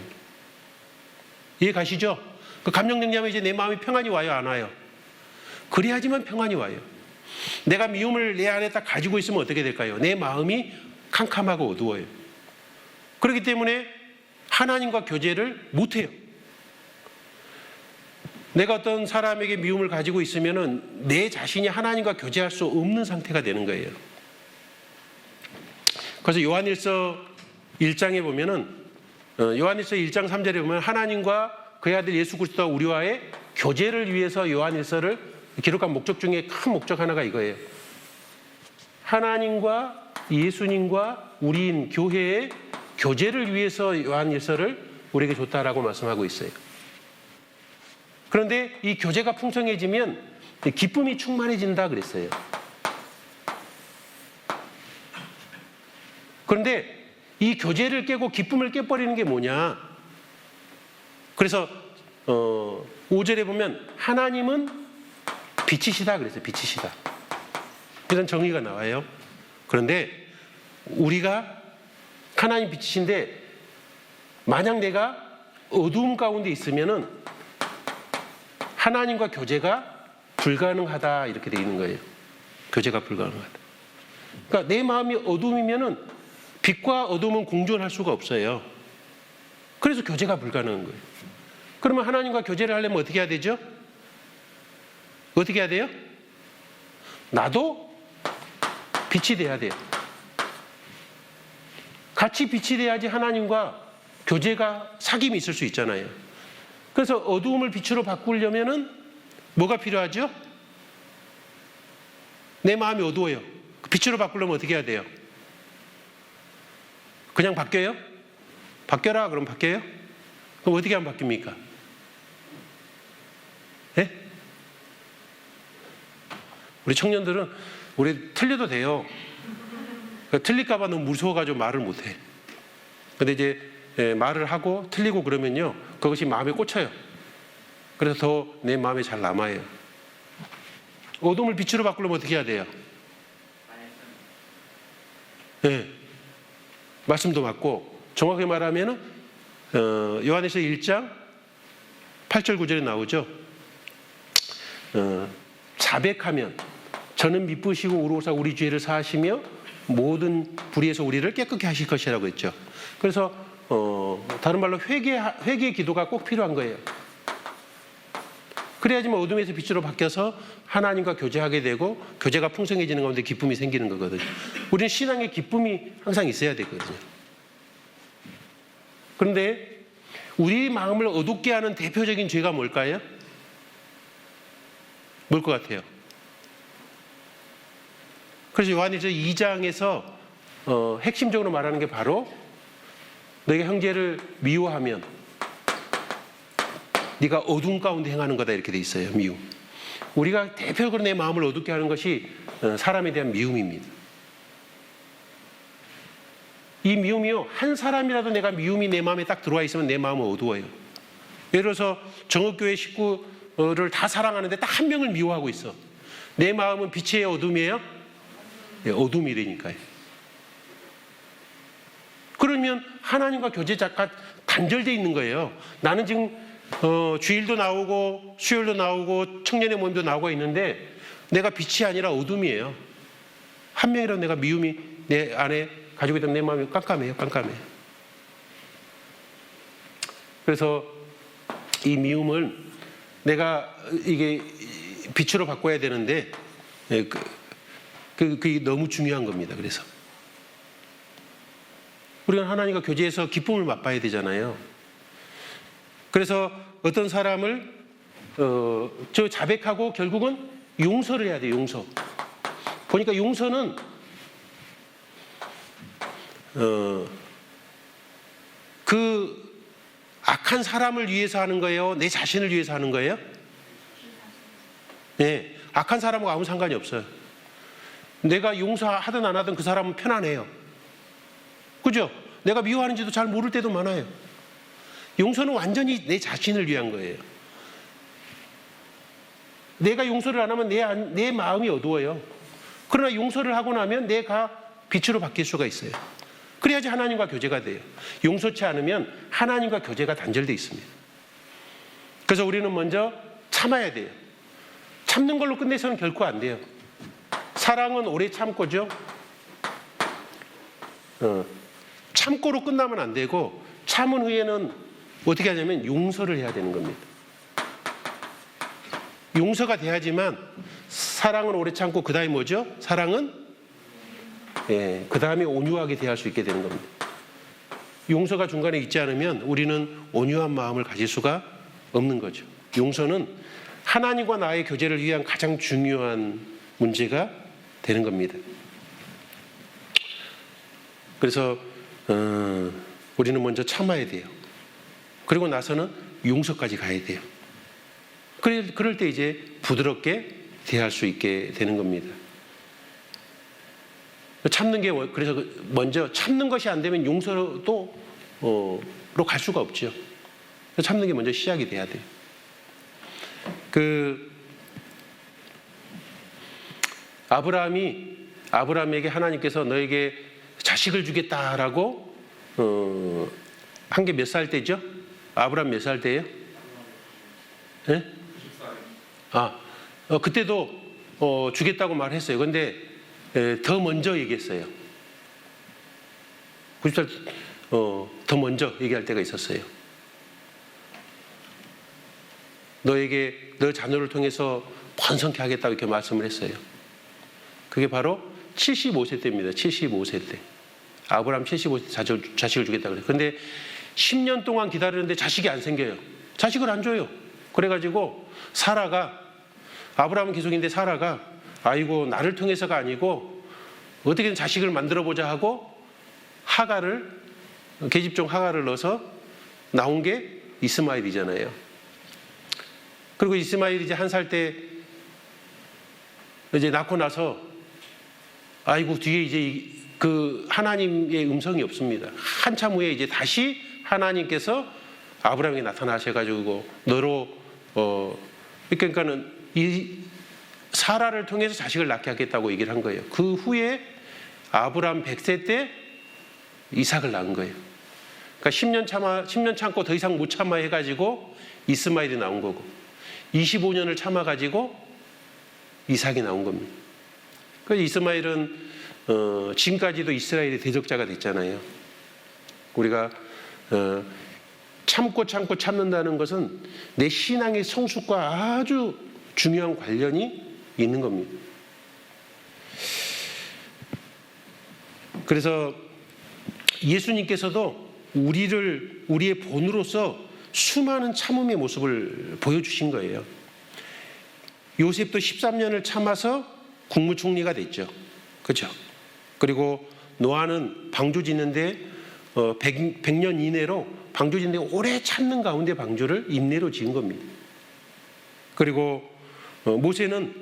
이해 가시죠? 그 감정 정리하면 이제 내 마음이 평안이 와요, 안 와요? 그래야지만 평안이 와요. 내가 미움을 내 안에 딱 가지고 있으면 어떻게 될까요? 내 마음이 캄캄하고 어두워요. 그렇기 때문에 하나님과 교제를 못해요. 내가 어떤 사람에게 미움을 가지고 있으면 내 자신이 하나님과 교제할 수 없는 상태가 되는 거예요. 그래서 요한일서 1장에 보면은 요한일서 1장 3절에 보면 하나님과 그의 아들 예수 그리스도와 우리와의 교제를 위해서 요한일서를 기록한 목적 중에 큰 목적 하나가 이거예요. 하나님과 예수님과 우리인 교회의 교제를 위해서 요한일서를 우리에게 줬다라고 말씀하고 있어요. 그런데 이 교제가 풍성해지면 기쁨이 충만해진다 그랬어요. 그런데 이 교제를 깨고 기쁨을 깨버리는 게 뭐냐? 그래서 5절에 보면 하나님은 빛이시다 그랬어요. 빛이시다. 이런 정의가 나와요. 그런데 우리가 하나님 빛이신데 만약 내가 어두움 가운데 있으면은 하나님과 교제가 불가능하다 이렇게 되어 있는 거예요. 교제가 불가능하다. 그러니까 내 마음이 어두움이면은 빛과 어두움은 공존할 수가 없어요. 그래서 교제가 불가능한 거예요. 그러면 하나님과 교제를 하려면 어떻게 해야 되죠? 어떻게 해야 돼요? 나도 빛이 돼야 돼요. 같이 빛이 돼야지 하나님과 교제가 사귐이 있을 수 있잖아요. 그래서 어두움을 빛으로 바꾸려면은 뭐가 필요하죠? 내 마음이 어두워요. 빛으로 바꾸려면 어떻게 해야 돼요? 그냥 바뀌어요? 바뀌어라 그럼 바뀌어요? 그럼 어떻게 하면 바뀝니까? 예? 우리 청년들은 우리 틀려도 돼요. 틀릴까 봐 너무 무서워가지고 말을 못해. 근데 이제 말을 하고 틀리고 그러면요 그것이 마음에 꽂혀요. 그래서 더 내 마음에 잘 남아요. 어둠을 빛으로 바꾸려면 어떻게 해야 돼요? 네. 말씀도 맞고 정확히 말하면 요한에서 1장 8절 9절에 나오죠. 자백하면 저는 미쁘시고 우로사 우리 죄를 사하시며 모든 불의에서 우리를 깨끗게 하실 것이라고 했죠. 그래서 다른 말로 회개의 기도가 꼭 필요한 거예요. 그래야지만 어둠에서 빛으로 바뀌어서 하나님과 교제하게 되고 교제가 풍성해지는 가운데 기쁨이 생기는 거거든요. 우리는 신앙에 기쁨이 항상 있어야 되거든요. 그런데 우리 마음을 어둡게 하는 대표적인 죄가 뭘까요? 뭘 것 같아요? 그래서 요한일서 2장에서 핵심적으로 말하는 게 바로 너희가 형제를 미워하면 네가 어둠 가운데 행하는 거다 이렇게 돼 있어요. 미움. 우리가 대표적으로 내 마음을 어둡게 하는 것이 사람에 대한 미움입니다. 이 미움이요, 한 사람이라도 내가 미움이 내 마음에 딱 들어와 있으면 내 마음은 어두워요. 예를 들어서 정읍교회 식구를 다 사랑하는데 딱 한 명을 미워하고 있어. 내 마음은 빛이에요, 어둠이에요? 네, 어둠이라니까요. 그러면 하나님과 교제가 단절되어 있는 거예요. 나는 지금 주일도 나오고 수요일도 나오고 청년의 모임도 나오고 있는데 내가 빛이 아니라 어둠이에요. 한 명이라도 내가 미움이 내 안에 가지고 있던 내 마음이 깜깜해요. 그래서 이 미움을 내가 이게 빛으로 바꿔야 되는데 그게 너무 중요한 겁니다. 그래서 우리가 하나님과 교제해서 기쁨을 맛봐야 되잖아요. 그래서 어떤 사람을 저 자백하고 결국은 용서를 해야 돼요. 용서. 보니까 용서는 그 악한 사람을 위해서 하는 거예요? 내 자신을 위해서 하는 거예요? 네, 악한 사람하고 아무 상관이 없어요. 내가 용서하든 안 하든 그 사람은 편안해요. 그죠? 내가 미워하는지도 잘 모를 때도 많아요. 용서는 완전히 내 자신을 위한 거예요. 내가 용서를 안 하면 내 마음이 어두워요. 그러나 용서를 하고 나면 내가 빛으로 바뀔 수가 있어요. 그래야지 하나님과 교제가 돼요. 용서치 않으면 하나님과 교제가 단절되어 있습니다. 그래서 우리는 먼저 참아야 돼요. 참는 걸로 끝내서는 결코 안 돼요. 사랑은 오래 참고죠. 참고로 끝나면 안 되고 참은 후에는 어떻게 하냐면 용서를 해야 되는 겁니다. 용서가 돼야지만 사랑은 오래 참고 그 다음에 뭐죠? 사랑은 그 다음에 온유하게 대할 수 있게 되는 겁니다. 용서가 중간에 있지 않으면 우리는 온유한 마음을 가질 수가 없는 거죠. 용서는 하나님과 나의 교제를 위한 가장 중요한 문제가 되는 겁니다. 그래서 우리는 먼저 참아야 돼요. 그리고 나서는 용서까지 가야 돼요. 그럴 때 이제 부드럽게 대할 수 있게 되는 겁니다. 참는 게 그래서 먼저 참는 것이 안 되면 용서로 갈 수가 없죠. 참는 게 먼저 시작이 돼야 돼요. 아브라함에게 하나님께서 너에게 자식을 주겠다라고 한 게 몇 살 때죠? 아브라함 몇 살 때예요? 네? 그때도 주겠다고 말했어요. 그런데 더 먼저 얘기했어요. 90살 더 먼저 얘기할 때가 있었어요. 너 자녀를 통해서 번성케 하겠다고 이렇게 말씀을 했어요. 그게 바로 75세 때입니다. 75세 때. 아브라함 75세 때 자식을 주겠다고 그래요. 그런데 10년 동안 기다리는데 자식이 안 생겨요. 자식을 안 줘요. 그래가지고 아브라함은 계속 있는데 사라가 아이고 나를 통해서가 아니고 어떻게든 자식을 만들어보자 하고 계집종 하갈을 넣어서 나온 게 이스마엘이잖아요. 그리고 이스마엘이 이제 1살 때 이제 낳고 나서 아이고 뒤에 이제 그 하나님의 음성이 없습니다. 한참 후에 이제 다시 하나님께서 아브라함에게 나타나셔가지고 너로 그러니까는 이 사라를 통해서 자식을 낳게 하겠다고 얘기를 한 거예요. 그 후에 아브라함 100세 때 이삭을 낳은 거예요. 그러니까 10년 참고 더 이상 못 참아 해가지고 이스마엘이 나온 거고, 25년을 참아가지고 이삭이 나온 겁니다. 그래서 이스마엘은 지금까지도 이스라엘의 대적자가 됐잖아요. 우리가 참고 참는다는 것은 내 신앙의 성숙과 아주 중요한 관련이 있는 겁니다. 그래서 예수님께서도 우리의 본으로서 수많은 참음의 모습을 보여주신 거예요. 요셉도 13년을 참아서 국무총리가 됐죠. 그렇죠? 그리고 노아는 방주 짓는데 100년 이내로 방주 짓는데 오래 참는 가운데 방주를 인내로 지은 겁니다. 그리고 모세는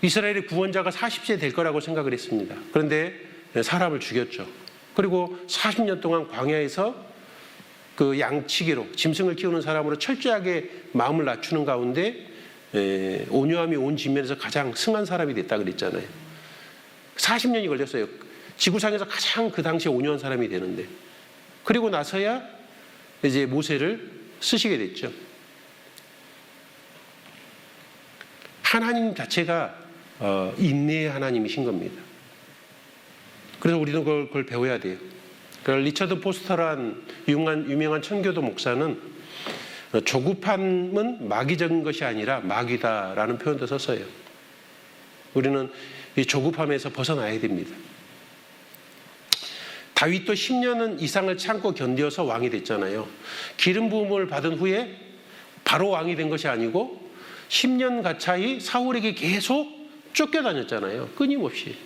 이스라엘의 구원자가 40세 될 거라고 생각을 했습니다. 그런데 사람을 죽였죠. 그리고 40년 동안 광야에서 그 양치기로 짐승을 키우는 사람으로 철저하게 마음을 낮추는 가운데 온유함이 온 지면에서 가장 승한 사람이 됐다 그랬잖아요. 40년이 걸렸어요. 지구상에서 가장 그 당시에 온유한 사람이 되는데, 그리고 나서야 이제 모세를 쓰시게 됐죠. 하나님 자체가 인내의 하나님이신 겁니다. 그래서 우리는 그걸 배워야 돼요. 리처드 포스터란 유명한 천교도 목사는 조급함은 마귀적인 것이 아니라 마귀다라는 표현도 썼어요. 우리는 이 조급함에서 벗어나야 됩니다. 다윗도 10년은 이상을 참고 견뎌서 왕이 됐잖아요. 기름 부음을 받은 후에 바로 왕이 된 것이 아니고 10년 가차이 사울에게 계속 쫓겨다녔잖아요. 끊임없이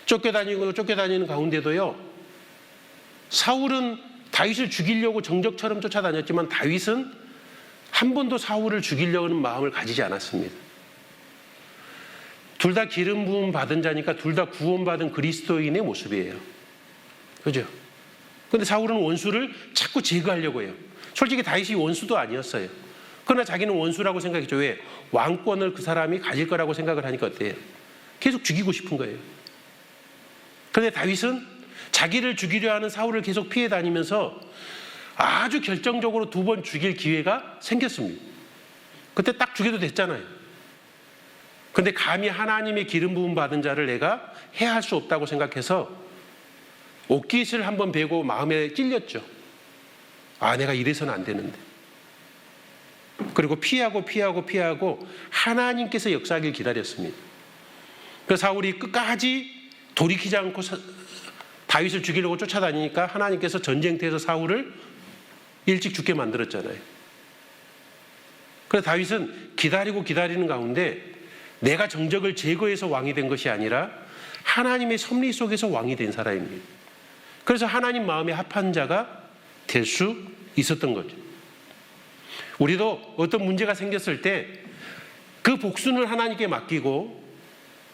쫓겨다니는 가운데도요, 사울은 다윗을 죽이려고 정적처럼 쫓아다녔지만 다윗은 한 번도 사울을 죽이려는 마음을 가지지 않았습니다. 둘 다 기름 부음 받은 자니까 둘 다 구원받은 그리스도인의 모습이에요. 그죠? 근데 사울은 원수를 자꾸 제거하려고 해요. 솔직히 다윗이 원수도 아니었어요. 그러나 자기는 원수라고 생각했죠. 왜? 왕권을 그 사람이 가질 거라고 생각을 하니까 어때요? 계속 죽이고 싶은 거예요. 그런데 다윗은 자기를 죽이려 하는 사울을 계속 피해 다니면서 아주 결정적으로 2번 죽일 기회가 생겼습니다. 그때 딱 죽여도 됐잖아요. 그런데 감히 하나님의 기름 부음 받은 자를 내가 해할 수 없다고 생각해서 옥깃을 한번 베고 마음에 찔렸죠. 내가 이래서는 안 되는데. 그리고 피하고 하나님께서 역사하길 기다렸습니다. 그래서 사울이 끝까지 돌이키지 않고 다윗을 죽이려고 쫓아다니니까 하나님께서 전쟁터에서 사울을 일찍 죽게 만들었잖아요. 그래서 다윗은 기다리는 가운데 내가 정적을 제거해서 왕이 된 것이 아니라 하나님의 섭리 속에서 왕이 된 사람입니다. 그래서 하나님 마음에 합한 자가 될 수 있었던 거죠. 우리도 어떤 문제가 생겼을 때 그 복순을 하나님께 맡기고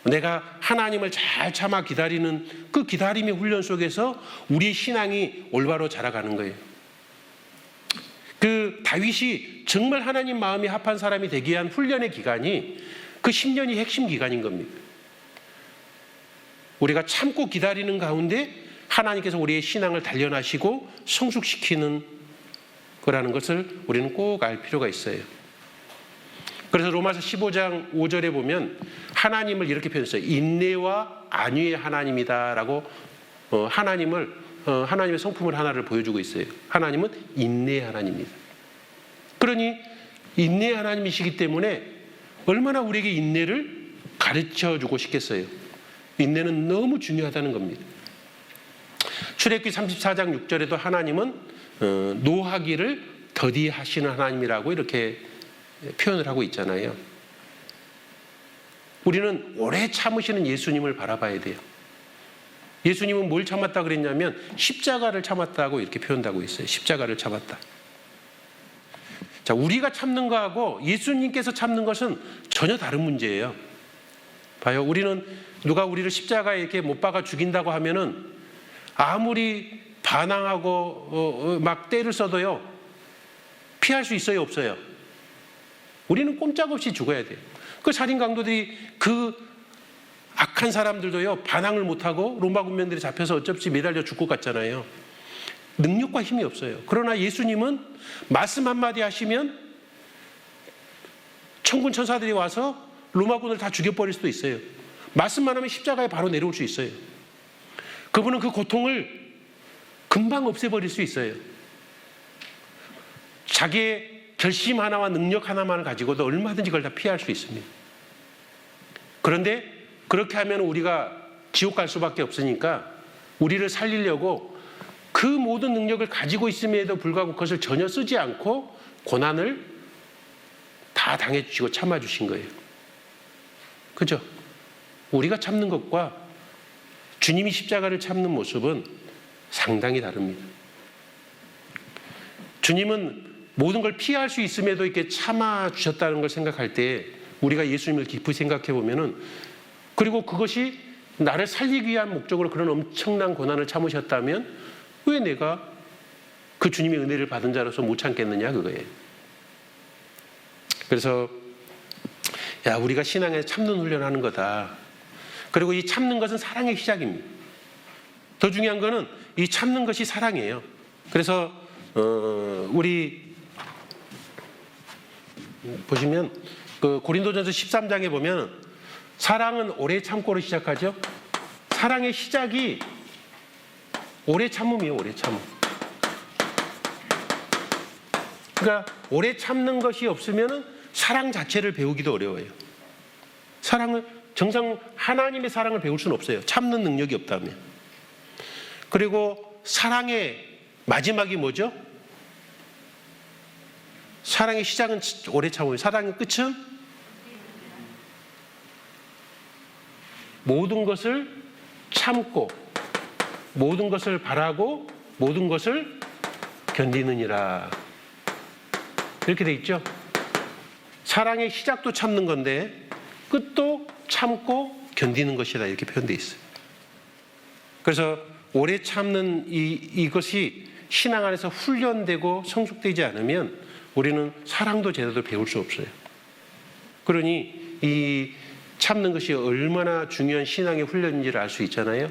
내가 하나님을 잘 참아 기다리는 그 기다림의 훈련 속에서 우리의 신앙이 올바로 자라가는 거예요. 그 다윗이 정말 하나님 마음이 합한 사람이 되기 위한 훈련의 기간이 그 10년이 핵심 기간인 겁니다. 우리가 참고 기다리는 가운데 하나님께서 우리의 신앙을 단련하시고 성숙시키는 거라는 것을 우리는 꼭 알 필요가 있어요. 그래서 로마서 15장 5절에 보면 하나님을 이렇게 표현했어요. 인내와 안위의 하나님이다라고 하나님의 성품을 하나를 보여주고 있어요. 하나님은 인내의 하나님입니다. 그러니 인내의 하나님이시기 때문에 얼마나 우리에게 인내를 가르쳐주고 싶겠어요. 인내는 너무 중요하다는 겁니다. 출애굽기 34장 6절에도 하나님은 노하기를 더디하시는 하나님이라고 이렇게 표현을 하고 있잖아요. 우리는 오래 참으시는 예수님을 바라봐야 돼요. 예수님은 뭘 참았다 그랬냐면 십자가를 참았다고 이렇게 표현하고 있어요. 십자가를 참았다. 자, 우리가 참는 거하고 예수님께서 참는 것은 전혀 다른 문제예요. 봐요. 우리는 누가 우리를 십자가에 이렇게 못 박아 죽인다고 하면은 아무리 반항하고 막 때를 써도요, 피할 수 있어요, 없어요? 우리는 꼼짝없이 죽어야 돼요. 그 살인 강도들이 그 악한 사람들도요, 반항을 못하고 로마 군병들이 잡혀서 어쩔지 매달려 죽고 갔잖아요. 능력과 힘이 없어요. 그러나 예수님은 말씀 한마디 하시면 천군 천사들이 와서 로마군을 다 죽여버릴 수도 있어요. 말씀만 하면 십자가에 바로 내려올 수 있어요. 그분은 그 고통을 금방 없애버릴 수 있어요. 자기의 결심 하나와 능력 하나만을 가지고도 얼마든지 그걸 다 피할 수 있습니다. 그런데 그렇게 하면 우리가 지옥 갈 수밖에 없으니까 우리를 살리려고 그 모든 능력을 가지고 있음에도 불구하고 그것을 전혀 쓰지 않고 고난을 다 당해주시고 참아주신 거예요. 그죠? 우리가 참는 것과 주님이 십자가를 참는 모습은 상당히 다릅니다. 주님은 모든 걸 피할 수 있음에도 이렇게 참아주셨다는 걸 생각할 때 우리가 예수님을 깊이 생각해 보면은, 그리고 그것이 나를 살리기 위한 목적으로 그런 엄청난 고난을 참으셨다면 왜 내가 그 주님의 은혜를 받은 자로서 못 참겠느냐, 그거예요. 그래서 우리가 신앙에서 참는 훈련하는 거다. 그리고 이 참는 것은 사랑의 시작입니다. 더 중요한 거는 이 참는 것이 사랑이에요. 그래서 우리 보시면 그 고린도전서 13장에 보면 사랑은 오래 참고로 시작하죠. 사랑의 시작이 오래 참음이에요. 오래 참음. 그러니까 오래 참는 것이 없으면 사랑 자체를 배우기도 어려워요. 사랑을 정상 하나님의 사랑을 배울 수는 없어요. 참는 능력이 없다면. 그리고 사랑의 마지막이 뭐죠? 사랑의 시작은 오래 참음이에요. 사랑의 끝은 모든 것을 참고 모든 것을 바라고 모든 것을 견디느니라. 이렇게 돼 있죠. 사랑의 시작도 참는 건데 끝도 참고 견디는 것이다, 이렇게 표현되어 있어요. 그래서 오래 참는 이것이 신앙 안에서 훈련되고 성숙되지 않으면 우리는 사랑도 제대로 배울 수 없어요. 그러니 이 참는 것이 얼마나 중요한 신앙의 훈련인지를 알 수 있잖아요.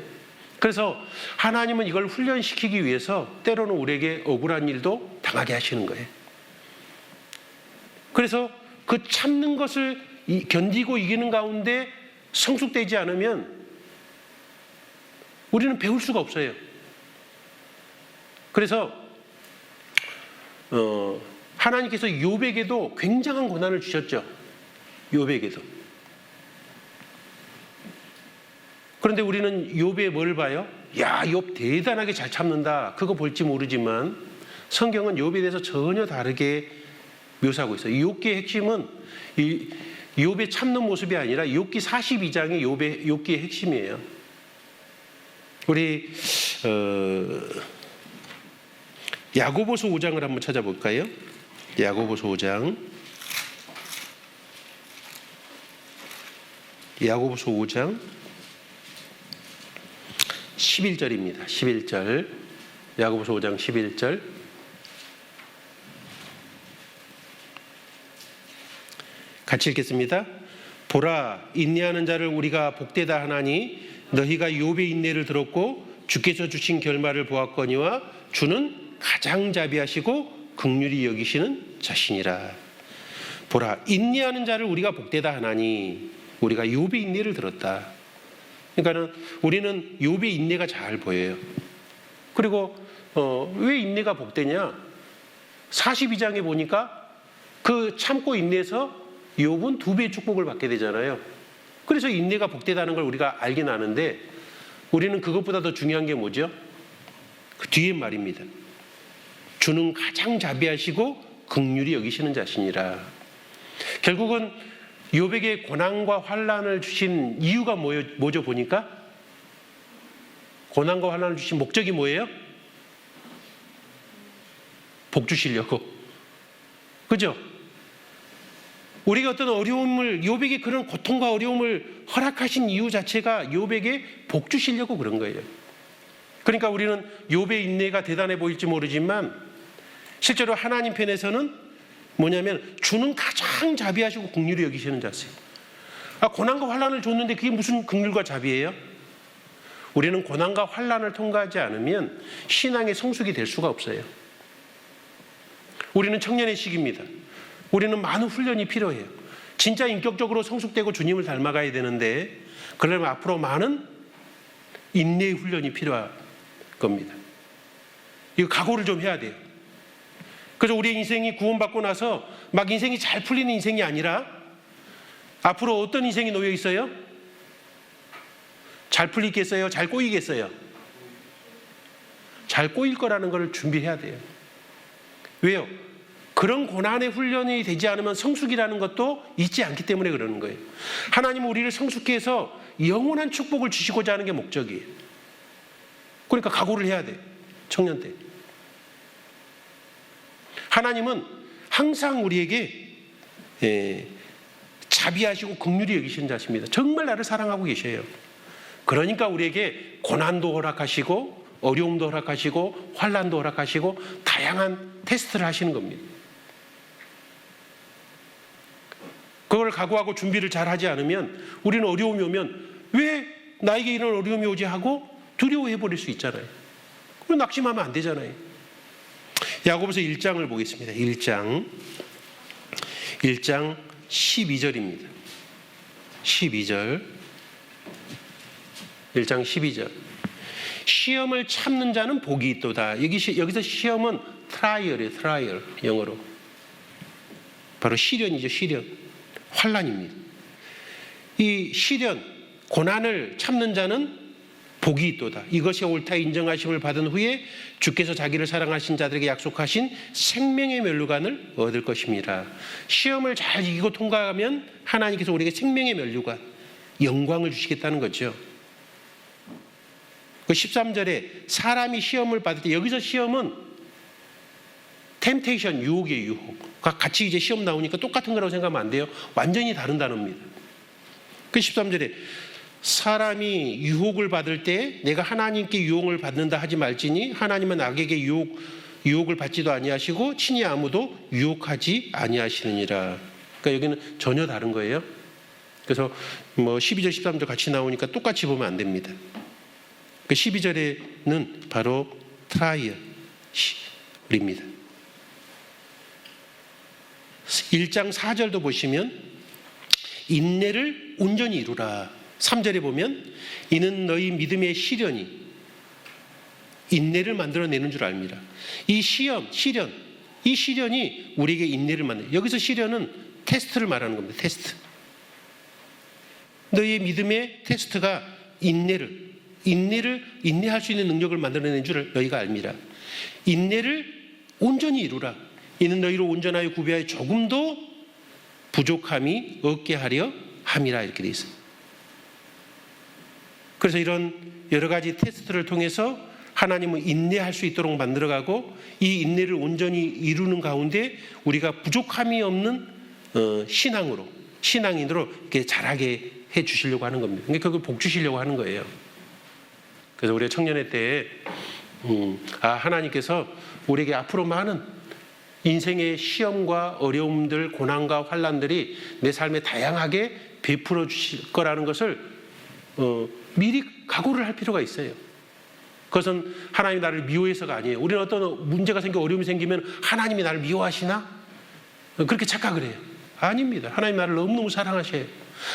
그래서 하나님은 이걸 훈련시키기 위해서 때로는 우리에게 억울한 일도 당하게 하시는 거예요. 그래서 그 참는 것을 견디고 이기는 가운데 성숙되지 않으면 우리는 배울 수가 없어요. 그래서 하나님께서 욥에게도 굉장한 고난을 주셨죠. 욥에게도. 그런데 우리는 욥에 뭘 봐요? 야, 욥 대단하게 잘 참는다. 그거 볼지 모르지만 성경은 욥에 대해서 전혀 다르게 묘사하고 있어요. 욥기의 핵심은 욥의 참는 모습이 아니라 욥기 42장이 욥기의 핵심이에요. 우리 야고보서 5장을 한번 찾아볼까요? 야고보서 5장. 야고보서 5장 11절입니다. 11절. 야고보서 5장 11절. 같이 읽겠습니다. 보라, 인내하는 자를 우리가 복되다 하나니 너희가 욥의 인내를 들었고 주께서 주신 결말을 보았거니와 주는 가장 자비하시고 긍휼히 여기시는 자신이라. 보라, 인내하는 자를 우리가 복되다 하나니 우리가 욥의 인내를 들었다. 그러니까는 우리는 욥의 인내가 잘 보여요. 그리고 왜 인내가 복되냐? 42장에 보니까 그 참고 인내해서 욥은 2배의 축복을 받게 되잖아요. 그래서 인내가 복되다는 걸 우리가 알긴 아는데 우리는 그것보다 더 중요한 게 뭐죠? 그 뒤에 말입니다. 주는 가장 자비하시고 긍휼히 여기시는 자신이라. 결국은 욥에게 고난과 환난을 주신 이유가 뭐죠? 보니까 고난과 환난을 주신 목적이 뭐예요? 복 주시려고. 그죠? 우리가 어떤 어려움을, 욥에게 그런 고통과 어려움을 허락하신 이유 자체가 욥에게 복 주시려고 그런 거예요. 그러니까 우리는 욥의 인내가 대단해 보일지 모르지만 실제로 하나님 편에서는 뭐냐면 주는 가장 자비하시고 긍휼히 여기시는 자세요. 고난과 환난을 줬는데 그게 무슨 긍휼과 자비예요? 우리는 고난과 환난을 통과하지 않으면 신앙의 성숙이 될 수가 없어요. 우리는 청년의 시기입니다. 우리는 많은 훈련이 필요해요. 진짜 인격적으로 성숙되고 주님을 닮아가야 되는데 그러려면 앞으로 많은 인내의 훈련이 필요한 겁니다. 이거 각오를 좀 해야 돼요. 그래서 우리의 인생이 구원받고 나서 막 인생이 잘 풀리는 인생이 아니라 앞으로 어떤 인생이 놓여 있어요? 잘 풀리겠어요? 잘 꼬이겠어요? 잘 꼬일 거라는 걸 준비해야 돼요. 왜요? 그런 고난의 훈련이 되지 않으면 성숙이라는 것도 있지 않기 때문에 그러는 거예요. 하나님은 우리를 성숙해 해서 영원한 축복을 주시고자 하는 게 목적이에요. 그러니까 각오를 해야 돼요. 청년 때. 하나님은 항상 우리에게 자비하시고 긍휼히 여기시는 자십니다. 정말 나를 사랑하고 계셔요. 그러니까 우리에게 고난도 허락하시고 어려움도 허락하시고 환난도 허락하시고 다양한 테스트를 하시는 겁니다. 그걸 각오하고 준비를 잘 하지 않으면 우리는 어려움이 오면 왜 나에게 이런 어려움이 오지 하고 두려워해 버릴 수 있잖아요. 그럼 낙심하면 안 되잖아요. 야고보서 1장을 보겠습니다. 1장 12절입니다. 12절 1장 12절 시험을 참는 자는 복이 있도다. 여기서 시험은 트라이얼이에요. 트라이얼 영어로 바로 시련이죠. 시련 환난입니다. 이 시련 고난을 참는 자는 복이 있도다. 이것이 옳다 인정하심을 받은 후에 주께서 자기를 사랑하신 자들에게 약속하신 생명의 면류관을 얻을 것입니다. 시험을 잘 이기고 통과하면 하나님께서 우리에게 생명의 면류관 영광을 주시겠다는 거죠. 그 13절에 사람이 시험을 받을 때 여기서 시험은 템테이션 유혹이에요. 유혹. 같이 이제 시험 나오니까 똑같은 거라고 생각하면 안 돼요. 완전히 다른 단어입니다. 그 13절에 사람이 유혹을 받을 때 내가 하나님께 유혹을 받는다 하지 말지니 하나님은 악에게 유혹을 받지도 아니하시고 친히 아무도 유혹하지 아니하시느니라. 그러니까 여기는 전혀 다른 거예요. 그래서 12절 13절 같이 나오니까 똑같이 보면 안 됩니다. 그 12절에는 바로 트라이얼입니다. 1장 4절도 보시면 인내를 온전히 이루라. 3절에 보면 이는 너희 믿음의 시련이 인내를 만들어내는 줄 압니다. 이 시련이 우리에게 인내를 만들어요. 여기서 시련은 테스트를 말하는 겁니다. 테스트. 너희의 믿음의 테스트가 인내할 수 있는 능력을 만들어내는 줄 너희가 압니다. 인내를 온전히 이루라. 이는 너희를 온전하여 구비하여 조금도 부족함이 없게 하려 함이라 이렇게 되어 있습니다. 그래서 이런 여러 가지 테스트를 통해서 하나님은 인내할 수 있도록 만들어가고 이 인내를 온전히 이루는 가운데 우리가 부족함이 없는 신앙인으로 이렇게 자라게 해 주시려고 하는 겁니다. 그러니까 그걸 복 주시려고 하는 거예요. 그래서 우리가 청년회 때 하나님께서 우리에게 앞으로 많은 인생의 시험과 어려움들, 고난과 환난들이 내 삶에 다양하게 베풀어 주실 거라는 것을 미리 각오를 할 필요가 있어요. 그것은 하나님이 나를 미워해서가 아니에요. 우리는 어떤 문제가 생겨 어려움이 생기면 하나님이 나를 미워하시나? 그렇게 착각을 해요. 아닙니다. 하나님 나를 너무너무 사랑하셔요.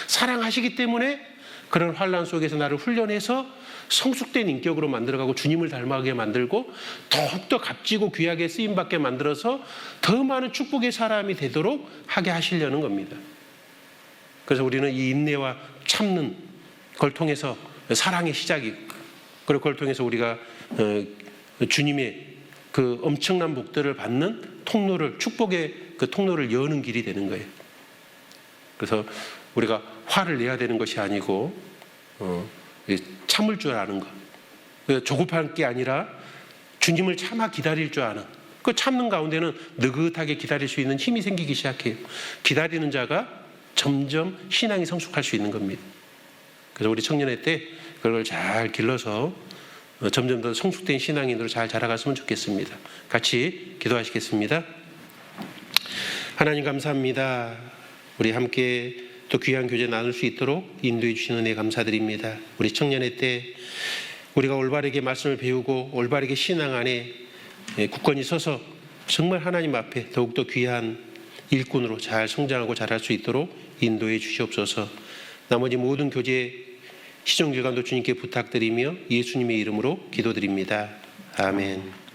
사랑하시기 때문에 그런 환난 속에서 나를 훈련해서 성숙된 인격으로 만들어가고 주님을 닮아가게 만들고 더욱더 값지고 귀하게 쓰임받게 만들어서 더 많은 축복의 사람이 되도록 하게 하시려는 겁니다. 그래서 우리는 이 인내와 참는 걸 통해서 사랑의 시작이고 그리고 그걸 통해서 우리가 주님의 그 엄청난 복들을 받는 통로를 축복의 그 통로를 여는 길이 되는 거예요. 그래서 우리가 화를 내야 되는 것이 아니고 참을 줄 아는 것. 조급한 게 아니라 주님을 참아 기다릴 줄 아는 그 참는 가운데는 느긋하게 기다릴 수 있는 힘이 생기기 시작해요. 기다리는 자가 점점 신앙이 성숙할 수 있는 겁니다. 그래서 우리 청년회 때 그걸 잘 길러서 점점 더 성숙된 신앙인으로 잘 자라갔으면 좋겠습니다. 같이 기도하시겠습니다. 하나님 감사합니다. 우리 함께 또 귀한 교제 나눌 수 있도록 인도해 주시는 은혜 감사드립니다. 우리 청년회 때 우리가 올바르게 말씀을 배우고 올바르게 신앙 안에 굳건히 서서 정말 하나님 앞에 더욱더 귀한 일꾼으로 잘 성장하고 자랄 수 있도록 인도해 주시옵소서. 나머지 모든 교제 시정일관도 주님께 부탁드리며 예수님의 이름으로 기도드립니다. 아멘.